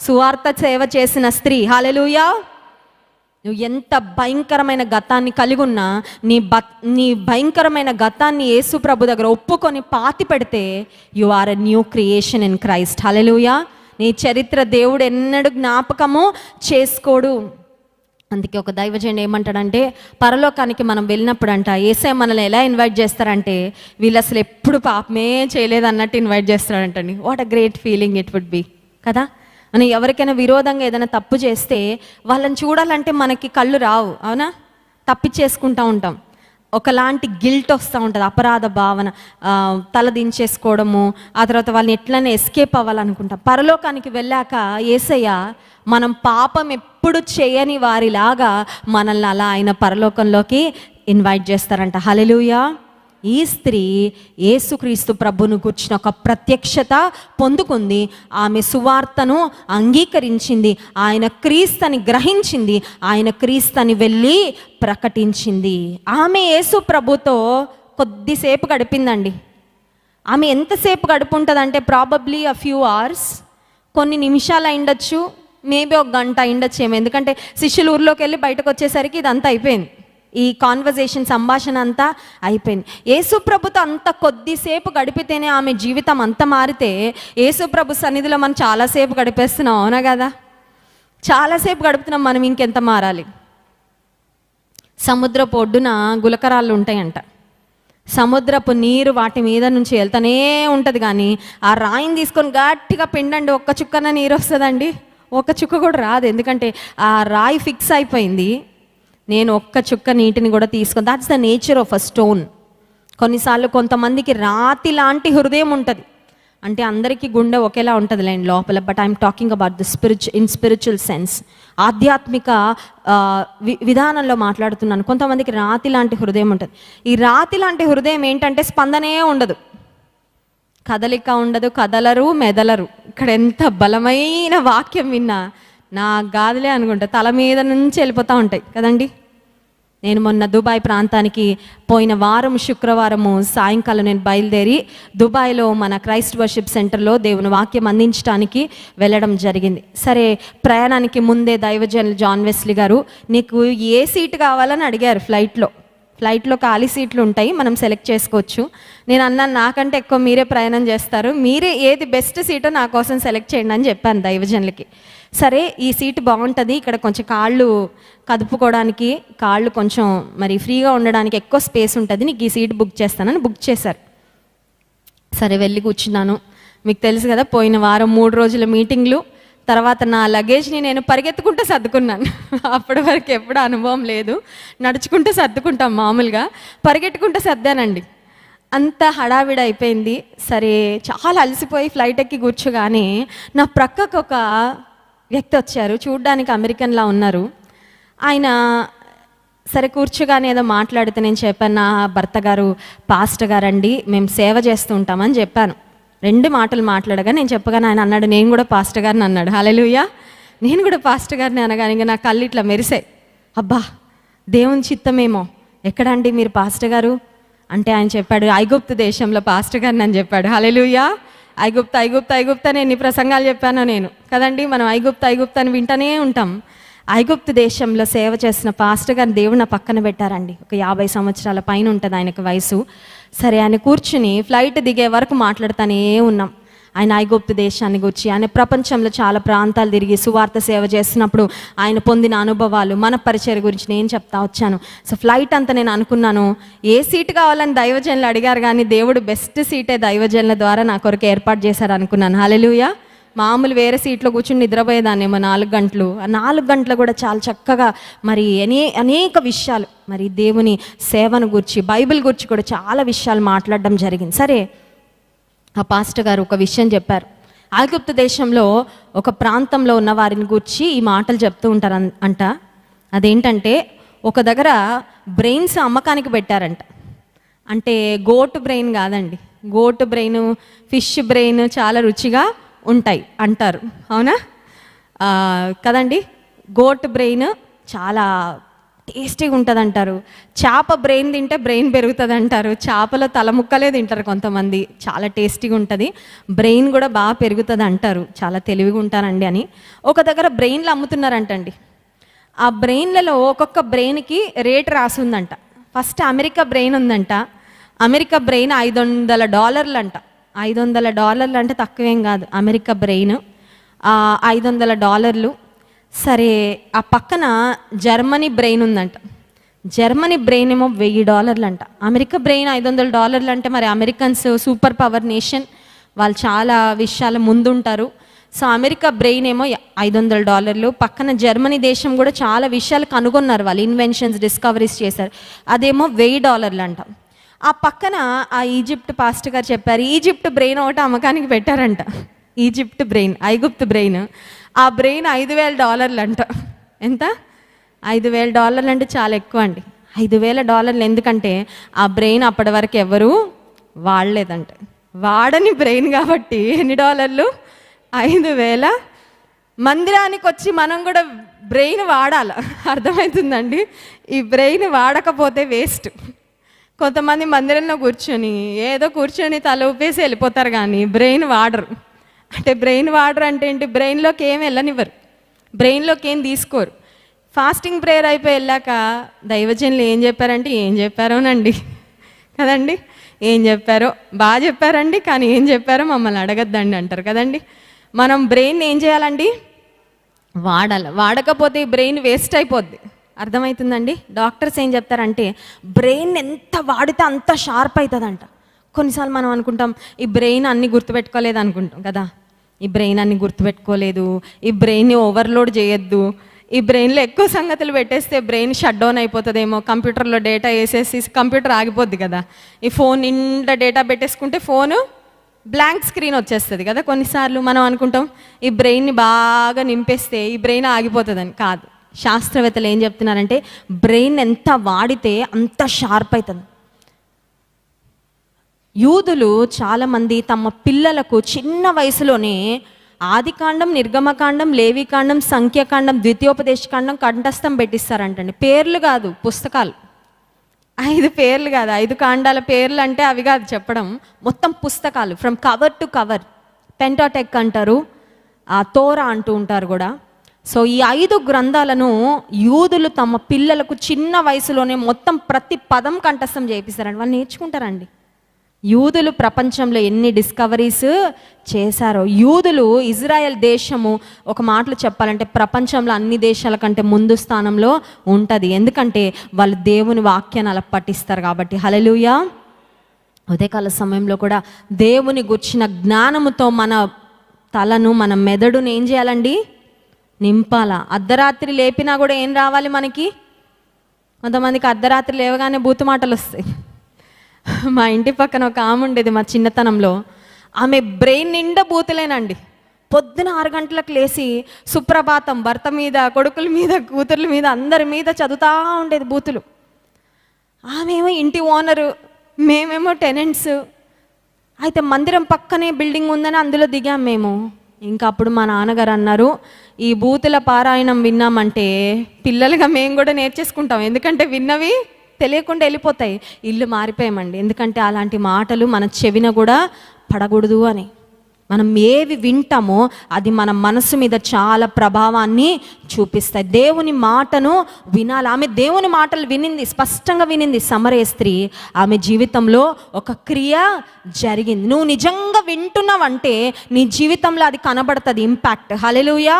సువార్త సేవ చేసిన స్త్రీ. హల్లెలూయా. నువ్వు ఎంత భయంకరమైన గతాన్ని కలిగి ఉన్నా నీ భయంకరమైన గతాన్ని యేసు ప్రభు దగ్గర ఒప్పుకొని పాతి పెడితే you are a new creation in Christ. హల్లెలూయా. నీ చరిత్ర దేవుడు ఎన్నడూ జ్ఞాపకము చేసుకోడు. అందుకే ఒక దైవజనుడు ఏమంటాడంటే, పరలోకానికి మనం వెళ్ళినప్పుడు అంట యేసయ్య మనల్ని ఎలా ఇన్వైట్ చేస్తారంటే, వీళ్ళు అసలు ఎప్పుడు పాపమే చేయలేదు అన్నట్టు ఇన్వైట్ చేస్తాడంటండి. What a great feeling it would be కదా. మనం ఎవరికైనా విరోధంగా ఏదైనా తప్పు చేస్తే వాళ్ళని చూడాలంటే మనకి కళ్ళు రావు, అవునా? తప్పిచ్చేసుకుంటూ ఉంటాం. ఒకలాంటి గిల్ట్ వస్తూ ఉంటుంది, అపరాధ భావన, తల దించేసుకోవడము, ఆ తర్వాత వాళ్ళని ఎట్లనే ఎస్కేప్ అవ్వాలనుకుంటాం. పరలోకానికి వెళ్ళాక యేసయ్య మనం పాపం ఎప్పుడు చేయని వారిలాగా మనల్ని అలా ఆయన పరలోకంలోకి ఇన్వైట్ చేస్తారంట. హల్లెలూయా. ఈ స్త్రీ యేసుక్రీస్తు ప్రభును గుర్చిన ఒక ప్రత్యక్షత పొందుకుంది. ఆమె సువార్తను అంగీకరించింది, ఆయన క్రీస్తుని గ్రహించింది, ఆయన క్రీస్తుని వెళ్ళి ప్రకటించింది. ఆమె యేసు ప్రభుతో కొద్దిసేపు గడిపిందండి. ఆమె ఎంతసేపు గడుపుంటుందంటే ప్రాబబ్లీ a few hours, కొన్ని నిమిషాలు అయిండొచ్చు, మేబీ 1 గంట అయిండొచ్చేమో. ఎందుకంటే శిష్యులు ఊర్లోకి వెళ్ళి బయటకు వచ్చేసరికి ఇదంతా అయిపోయింది, ఈ కాన్వర్జేషన్, సంభాషణ అంతా అయిపోయింది. యేసుప్రభుతో అంత కొద్దిసేపు గడిపితేనే ఆమె జీవితం అంత మారితే, యేసుప్రభు సన్నిధిలో మనం చాలాసేపు గడిపేస్తున్నాం, అవునా కదా? చాలాసేపు గడుపుతున్నాం, మనం ఇంకెంత మారాలి? సముద్రపు ఒడ్డున గులకరాళ్ళు ఉంటాయంట. సముద్రపు నీరు వాటి మీద నుంచి వెళ్తూనే ఉంటుంది, కానీ ఆ రాయిని తీసుకొని గట్టిగా పిండండి, ఒక్క చుక్కన నీరు వస్తుందండి? ఒక్క చుక్క కూడా రాదు. ఎందుకంటే ఆ రాయి ఫిక్స్ అయిపోయింది, నేను ఒక్క చుక్క నీటిని కూడా తీసుకొని. That's the nature of a stone. కొన్నిసార్లు కొంతమందికి రాతి లాంటి హృదయం ఉంటుంది, అంటే అందరికీ గుండె ఒకేలా ఉంటుంది లేండి లోపల, but I'm talking about the spiritual sense, ఆధ్యాత్మిక విధానంలో మాట్లాడుతున్నాను. కొంతమందికి రాతి లాంటి హృదయం ఉంటుంది. ఈ రాతి లాంటి హృదయం ఏంటంటే స్పందనే ఉండదు, కదలిక ఉండదు, కదలరు, మెదలరు. ఇక్కడ ఎంత బలమైన వాక్యం విన్నా నా గాదులే అనుకుంటా, తల మీద నుంచి వెళ్ళిపోతూ ఉంటాయి కదండి. నేను మొన్న దుబాయ్ ప్రాంతానికి పోయిన వారం శుక్రవారము సాయంకాలం నేను బయలుదేరి దుబాయ్లో మన క్రైస్ట్ వర్షిప్ సెంటర్లో దేవుని వాక్యం అందించడానికి వెళ్ళడం జరిగింది. సరే, ప్రయాణానికి ముందే దైవజనులు జాన్ వెస్లీ గారు నీకు ఏ సీటు కావాలని అడిగారు. ఫ్లైట్లో ఖాళీ సీట్లు ఉంటాయి, మనం సెలెక్ట్ చేసుకోవచ్చు. నేను అన్నాను, నాకంటే ఎక్కువ మీరే ప్రయాణం చేస్తారు, మీరే ఏది బెస్ట్ సీటో నా కోసం సెలెక్ట్ చేయండి అని చెప్పాను దైవజనులకి. సరే, ఈ సీటు బాగుంటుంది, ఇక్కడ కొంచెం కాళ్ళు కదుపుకోవడానికి, కాళ్ళు కొంచెం మరి ఫ్రీగా ఉండడానికి ఎక్కువ స్పేస్ ఉంటుంది, నీకు ఈ సీటు బుక్ చేస్తానని బుక్ చేశారు. సరే, వెళ్ళి కూర్చున్నాను. మీకు తెలుసు కదా, పోయిన వారం 3 రోజుల మీటింగ్లు తర్వాత నా లగేజ్ని నేను పరిగెత్తుకుంటూ సర్దుకున్నాను. అప్పటి వరకు ఎప్పుడు అనుభవం లేదు, నడుచుకుంటూ సర్దుకుంటాం మామూలుగా, పరిగెట్టుకుంటూ సర్దానండి. అంత హడావిడి అయిపోయింది. సరే, చాలా అలసిపోయి ఫ్లైట్ ఎక్కి కూర్చోగానే నా ప్రక్కకు ఒక వ్యక్తి వచ్చారు, చూడ్డానికి అమెరికన్లా ఉన్నారు. ఆయన సరే కూర్చోగానే ఏదో మాట్లాడితే నేను చెప్పాను, నా భర్త గారు పాస్టర్ గారండి, మేము సేవ చేస్తూ ఉంటామని చెప్పాను. 2 మాటలు మాట్లాడగా నేను చెప్పగానే ఆయన అన్నాడు, నేను కూడా పాస్టర్ గారిని అన్నాడు. హల్లెలూయా, నేను కూడా పాస్టర్ గారిని అనగానే ఇంకా నా కళ్ళు ఇట్లా మెరిసాయి. అబ్బా, దేవుని చిత్తమేమో. ఎక్కడండి మీరు పాస్టర్ గారు అంటే ఆయన చెప్పాడు, ఐగుప్తు దేశంలో పాస్టర్ గారిని అని చెప్పాడు. హల్లెలూయా, ఐగుప్తు అని ఎన్ని ప్రసంగాలు చెప్పానో నేను కదండి. మనం ఐగుప్తు అని వింటూనే ఉంటాం. ఐగుప్తు దేశంలో సేవ చేసిన పాస్టర్ గారిని దేవుడు నా పక్కన పెట్టారండి. ఒక 50 సంవత్సరాల పైన ఉంటుంది ఆయనకు వయసు. సరే, ఆయన కూర్చుని ఫ్లైట్ దిగే వరకు మాట్లాడుతూనే ఉన్నాం. ఆయన ఐగుప్తు దేశాన్ని గురించి, ఆయన ప్రపంచంలో చాలా ప్రాంతాలు తిరిగి సువార్త సేవ చేస్తున్నప్పుడు ఆయన పొందిన అనుభవాలు, మన పరిచయం గురించి నేను చెప్తా వచ్చాను. సో ఫ్లైట్ అంతా నేను అనుకున్నాను, ఏ సీటు కావాలని దైవజనులు అడిగారు, కానీ దేవుడు బెస్ట్ సీటే దైవజనుల ద్వారా నా కొరకు ఏర్పాటు చేశారు అనుకున్నాను. హల్లెలూయా. మామూలు వేరే సీట్లో కూర్చుని నిద్రపోయేదాన్నేమో 4 గంటలు. ఆ 4 గంటలు కూడా చాలా చక్కగా మరి అనేక విషయాలు, మరి దేవుని సేవను గురించి, బైబిల్ గురించి కూడా చాలా విషయాలు మాట్లాడడం జరిగింది. సరే, ఆ పాస్టర్ గారు ఒక విషయం చెప్పారు. ఐగుప్తు దేశంలో ఒక ప్రాంతంలో ఉన్న వారిని గురించి ఈ మాటలు చెప్తూ ఉంటారు అంట. అదేంటంటే, ఒక దగ్గర బ్రెయిన్స్ అమ్మకానికి పెట్టారంట. అంటే గోటు బ్రెయిన్ కాదండి, గోటు బ్రెయిన్, ఫిష్ బ్రెయిన్ చాలా రుచిగా ఉంటాయి అంటారు, అవునా కదండి. గోట్ బ్రెయిన్ చాలా టేస్టీగా ఉంటుంది అంటారు. చేప బ్రెయిన్ తింటే బ్రెయిన్ పెరుగుతుంది అంటారు. చేపలో తల ముక్కలే తింటారు కొంతమంది, చాలా టేస్టీగా ఉంటుంది, బ్రెయిన్ కూడా బాగా పెరుగుతుంది అంటారు, చాలా తెలివిగా ఉంటారండి అని. ఒక దగ్గర బ్రెయిన్లు అమ్ముతున్నారంటండి. ఆ బ్రెయిన్లలో ఒక్కొక్క బ్రెయిన్కి రేట్ రాసి ఉందంట. ఫస్ట్ అమెరికా బ్రెయిన్ ఉందంట. అమెరికా బ్రెయిన్ $500 అంట. $500 అంటే తక్కువేం కాదు. America brain $500. సరే, ఆ పక్కన జర్మనీ బ్రెయిన్ ఉందంట. జర్మనీ బ్రెయిన్ ఏమో $1000 అంట. అమెరికా బ్రెయిన్ $500 అంటే మరి అమెరికన్స్ సూపర్ పవర్ నేషన్, వాళ్ళు చాలా విషయాల ముందుంటారు. సో అమెరికా బ్రెయిన్ ఏమో $500, పక్కన జర్మనీ దేశం కూడా చాలా విషయాలు కనుగొన్నారు, వాళ్ళు ఇన్వెన్షన్స్, డిస్కవరీస్ చేశారు, అదేమో $1000 అంట. ఆ పక్కన ఆ ఈజిప్ట్ పాస్టర్ గారు చెప్పారు, ఈజిప్ట్ బ్రెయిన్ ఒకటి అమ్మకానికి పెట్టారంట. ఈజిప్ట్ బ్రెయిన్, ఐగుప్తు బ్రెయిన్, ఆ బ్రెయిన్ $5000 అంట. ఎంత? $5000 అంటే చాలా ఎక్కువ అండి. $5000 ఎందుకంటే ఆ బ్రెయిన్ అప్పటి వరకు ఎవరు వాడలేదంట. వాడని బ్రెయిన్ కాబట్టి ఎన్ని డాలర్లు? 5000. మందిరానికి వచ్చి మనం కూడా బ్రెయిన్ వాడాలి, అర్థమవుతుందండి. ఈ బ్రెయిన్ వాడకపోతే వేస్ట్. కొంతమంది మందిరంలో కూర్చొని తల ఊపేసి వెళ్ళిపోతారు, కానీ బ్రెయిన్ వాడరు. అంటే బ్రెయిన్ వాడరు అంటే ఏంటి? బ్రెయిన్లోకి ఏం వెళ్ళనివ్వరు, బ్రెయిన్లోకి ఏం తీసుకోరు. ఫాస్టింగ్ ప్రేయర్ అయిపోయి వెళ్ళాక దైవజనులు ఏం చెప్పారంటే, ఏం చెప్పారోనండి కదండి, ఏం చెప్పారో బాగా చెప్పారండి, కానీ ఏం చెప్పారో మమ్మల్ని అడగద్దండి అంటారు కదండి. మనం బ్రెయిన్ ఏం చేయాలండి? వాడాలి. వాడకపోతే ఈ బ్రెయిన్ వేస్ట్ అయిపోద్ది, అర్థమవుతుందండి. డాక్టర్స్ ఏం చెప్తారంటే, బ్రెయిన్ ఎంత వాడితే అంత షార్ప్ అవుతుందంట. కొన్నిసార్లు మనం అనుకుంటాం, ఈ బ్రెయిన్ అన్ని గుర్తుపెట్టుకోలేదు అనుకుంటాం కదా. ఈ బ్రెయిన్ అన్ని గుర్తుపెట్టుకోలేదు, ఈ బ్రెయిన్ని ఓవర్లోడ్ చేయొద్దు, ఈ బ్రెయిన్లో ఎక్కువ సంగతులు పెట్టేస్తే బ్రెయిన్ షట్ డౌన్ అయిపోతుందేమో, కంప్యూటర్లో డేటా వేసేసి కంప్యూటర్ ఆగిపోద్ది కదా. ఈ ఫోన్ నిండా డేటా పెట్టేసుకుంటే ఫోను బ్లాంక్ స్క్రీన్ వచ్చేస్తుంది కదా. కొన్నిసార్లు మనం అనుకుంటాం, ఈ బ్రెయిన్ని బాగా నింపేస్తే ఈ బ్రెయిన్ ఆగిపోతుందని. కాదు, శాస్త్రవేత్తలు ఏం చెప్తున్నారంటే, బ్రెయిన్ ఎంత వాడితే అంత షార్ప్ అవుతుంది. యూదులు చాలామంది తమ పిల్లలకు చిన్న వయసులోనే ఆదికాండం, నిర్గమకాండం, లేవికాండం, సంఖ్యాకాండం, ద్వితీయోపదేశకాండం కంఠస్థం పెట్టిస్తారంటండి. పేర్లు కాదు, పుస్తకాలు. 5 పేర్లు కాదు, 5 కాండాల పేర్లు అంటే అవి కాదు చెప్పడం, మొత్తం పుస్తకాలు ఫ్రమ్ కవర్ టు కవర్. పెంటాటెక్ అంటారు, తోరా అంటూ ఉంటారు కూడా. సో ఈ 5 గ్రంథాలను యూదులు తమ పిల్లలకు చిన్న వయసులోనే మొత్తం ప్రతి పదం కంఠస్థం చేపిస్తారండి. వాళ్ళు నేర్చుకుంటారండి. యూదులు ప్రపంచంలో ఎన్ని డిస్కవరీస్ చేశారో. యూదులు, ఇజ్రాయెల్ దేశము ఒక మాటలు చెప్పాలంటే ప్రపంచంలో అన్ని దేశాల కంటే ముందు స్థానంలో ఉంటుంది. ఎందుకంటే వాళ్ళు దేవుని వాక్యాన్ని అలా పఠిస్తారు కాబట్టి. హల్లెలూయా. ఉదయకాల సమయంలో కూడా దేవుని గుర్చిన జ్ఞానముతో మన తలను, మన మెదడును ఏం చేయాలండి? నింపాలా. అర్ధరాత్రి లేపినా కూడా ఏం రావాలి మనకి? కొంతమందికి అర్ధరాత్రి లేవగానే బూతు మాటలు వస్తాయి. మా ఇంటి పక్కన ఒక ఆమె ఉండేది మా చిన్నతనంలో. ఆమె బ్రెయిన్ నిండా బూతులేనండి. పొద్దున 6 గంటలకు లేచి సుప్రభాతం భర్త మీద, కొడుకుల మీద, కూతుర్ల మీద, అందరి మీద చదువుతూ ఉండేది బూతులు. ఆమెమో ఇంటి ఓనరు, మేమేమో టెనెంట్స్. అయితే మందిరం పక్కనే బిల్డింగ్ ఉందని అందులో దిగాం మేము. ఇంకా అప్పుడు మా నాన్నగారు అన్నారు, ఈ బూతుల పారాయణం విన్నామంటే పిల్లలుగా మేము కూడా నేర్చేసుకుంటాం. ఎందుకంటే విన్నవి తెలియకుండా వెళ్ళిపోతాయి. ఇల్లు మారిపోయామండి. ఎందుకంటే అలాంటి మాటలు మన చెవిన కూడా పడకూడదు అని. మనం ఏవి వింటామో అది మన మనసు మీద చాలా ప్రభావాన్ని చూపిస్తాయి. దేవుని మాటను వినాలి. ఆమె దేవుని మాటలు వినింది, స్పష్టంగా వినింది. సమరయ స్త్రీ, ఆమె జీవితంలో ఒక క్రియ జరిగింది. నువ్వు నిజంగా వింటున్నావంటే నీ జీవితంలో అది కనబడుతుంది, ఇంపాక్ట్. హల్లెలూయా.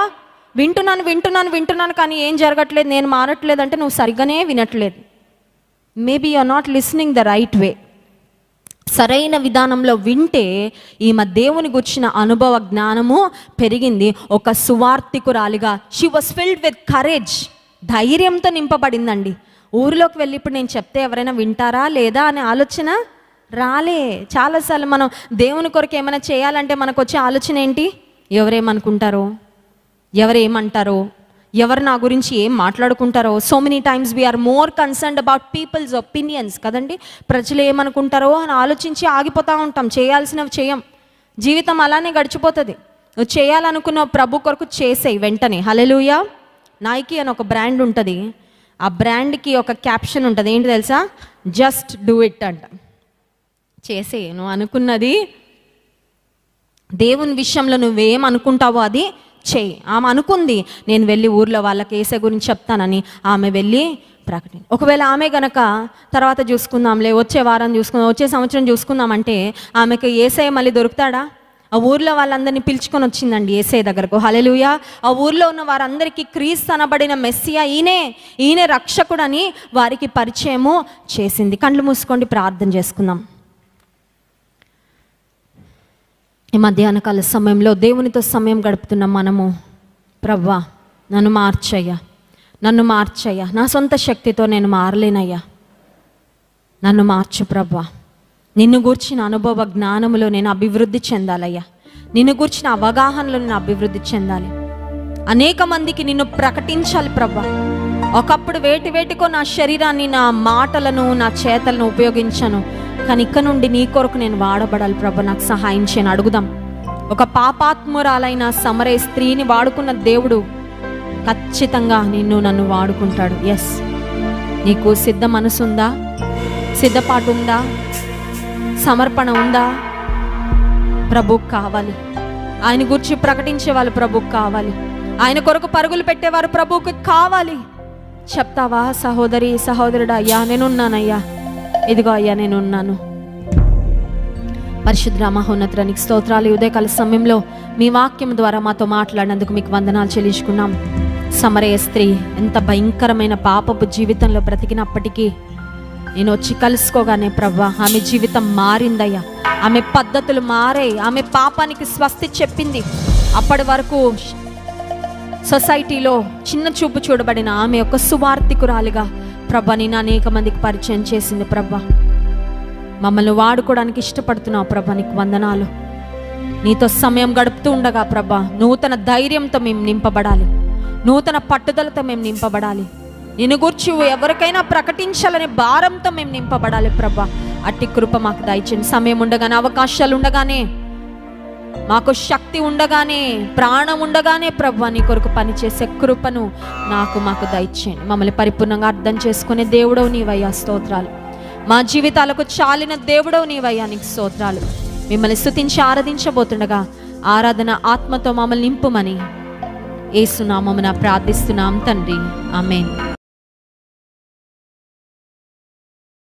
వింటున్నాను కానీ ఏం జరగట్లేదు, నేను మారట్లేదు అంటే నువ్వు సరిగ్గానే వినట్లేదు. Maybe you are not listening the right way. సరైన విధానంలో వింటే ఈమె దేవుని గుర్చిన అనుభవ జ్ఞానము పెరిగింది. ఒక సువార్తికురాలిగా she was filled with courage, ధైర్యంతో నింపబడిందండి. ఊరిలోకి వెళ్ళి ఇప్పుడు నేను చెప్తే ఎవరైనా వింటారా లేదా అనే ఆలోచన రాలే. చాలాసార్లు మనం దేవుని కొరకు ఏమైనా చేయాలంటే మనకు వచ్చే ఆలోచన ఏంటి? ఎవరేమనుకుంటారో, ఎవరేమంటారో, ఎవరు నా గురించి ఏం మాట్లాడుకుంటారో. So many times we are more concerned about people's opinions కదండి. ప్రజలు ఏమనుకుంటారో అని ఆలోచించి ఆగిపోతూ ఉంటాం, చేయాల్సినవి చేయం. జీవితం అలానే గడిచిపోతుంది. నువ్వు చేయాలనుకున్న ప్రభు కొరకు చేసేయి వెంటనే. హల్లెలూయా. నైకీ అని ఒక బ్రాండ్ ఉంటుంది. ఆ బ్రాండ్కి ఒక క్యాప్షన్ ఉంటుంది. ఏంటి తెలుసా? జస్ట్ డూ ఇట్ అంట. చేసేయి. నువ్వు అనుకున్నది, దేవుని విషయంలో నువ్వేం అనుకుంటావో అది చెయ్యి. ఆమె అనుకుంది, నేను వెళ్ళి ఊర్లో వాళ్ళకి యేసయ్య గురించి చెప్తానని. ఆమె వెళ్ళి ఒకవేళ ఆమె గనక తర్వాత చూసుకుందాంలే, వచ్చే వారం చూసుకుందాం, వచ్చే సంవత్సరం చూసుకుందామంటే ఆమెకు యేసయ్య మళ్ళీ దొరుకుతాడా? ఆ ఊర్లో వాళ్ళందరినీ పిలుచుకొని వచ్చిందండి యేసయ్య దగ్గరకు. హల్లెలూయా. ఆ ఊర్లో ఉన్న వారందరికీ క్రీస్తు అనబడిన మెస్సియా ఈయనే రక్షకుడని వారికి పరిచయము చేసింది. కళ్ళు మూసుకోండి, ప్రార్థన చేసుకుందాం. ఈ మధ్యాహ్నకాల సమయంలో దేవునితో సమయం గడుపుతున్న మనము, ప్రభువా నన్ను మార్చయ్యా, నా సొంత శక్తితో నేను మారలేనయ్యా, నన్ను మార్చు ప్రభువా. నిన్ను గూర్చిన అనుభవ జ్ఞానములో నేను అభివృద్ధి చెందాలయ్యా, నిన్ను గూర్చిన అవగాహనలో నేను అభివృద్ధి చెందాలి. అనేక మందికి నిన్ను ప్రకటించాలి ప్రభువా. ఒకప్పుడు వేటికో నా శరీరాన్ని, నా మాటలను, నా చేతలను ఉపయోగించాను. కానీ ఇక్కడ నుండి నీ కొరకు నేను వాడబడాలి ప్రభు, నాకు సహాయం చేయని అడుగుదాం. ఒక పాపాత్మురాలైన సమరయ స్త్రీని వాడుకున్న దేవుడు ఖచ్చితంగా నన్ను వాడుకుంటాడు. ఎస్, నీకు సిద్ధ మనసు ఉందా? సిద్ధపాటు ఉందా? సమర్పణ ఉందా? ప్రభుకు కావాలి. ఆయన గురించి ప్రకటించే వాళ్ళు ప్రభుకు కావాలి. ఆయన కొరకు పరుగులు పెట్టేవారు ప్రభువుకి కావాలి. చెప్తావా సహోదరి, సహోదరుడు? అయ్యా నేనున్నానయ్యా, ఇదిగో అయ్యా నేనున్నాను. పరిశుద్ధ మహోన్నతునికి స్తోత్రాలు. ఉదయకాల సమయంలో మీ వాక్యం ద్వారా మాతో మాట్లాడినందుకు మీకు వందనాలు చెల్లించుకున్నాం. సమరయ స్త్రీ ఎంత భయంకరమైన పాపపు జీవితంలో బ్రతికినప్పటికీ నేను వచ్చి కలుసుకోగానే ప్రభువా ఆమె జీవితం మారిందయ్యా. ఆమె పద్ధతులు మారాయి. ఆమె పాపానికి స్వస్తి చెప్పింది. అప్పటి వరకు సొసైటీలో చిన్న చూపు చూడబడిన ఆమె ఒక సువార్తికురాలిగా ప్రభా నేను అనేక మందికి పరిచయం చేసింది. ప్రభా మమ్మల్ని వాడుకోవడానికి ఇష్టపడుతున్నావు ప్రభా, నీకు వందనాలు. నీతో సమయం గడుపుతూ ఉండగా ప్రభా నూతన ధైర్యంతో మేము నింపబడాలి, నూతన పట్టుదలతో మేము నింపబడాలి. నిన్ను గూర్చి ఎవరికైనా ప్రకటించాలనే భారంతో మేము నింపబడాలి ప్రభా. అట్టి కృప మాకు దయచేయండి. సమయం ఉండగానే, అవకాశాలు ఉండగానే మాకు శక్తి ఉండగానే, ప్రాణం ఉండగానే ప్రభువా నీ కొరకు పనిచేసే కృపను మాకు దయచేయండి. మమ్మల్ని పరిపూర్ణంగా అర్థం చేసుకునే దేవుడవు నీవయ్యా, స్తోత్రాలు. మా జీవితాలకు చాలిన దేవుడవు నీవయ్యా, నీకు స్తోత్రాలు. మిమ్మల్ని స్తుతించి ఆరాధించబోతుండగా ఆరాధన ఆత్మతో మమ్మల్ని నింపుమని యేసు నామమున ప్రార్థిస్తున్నాం తండ్రి, ఆమేన్.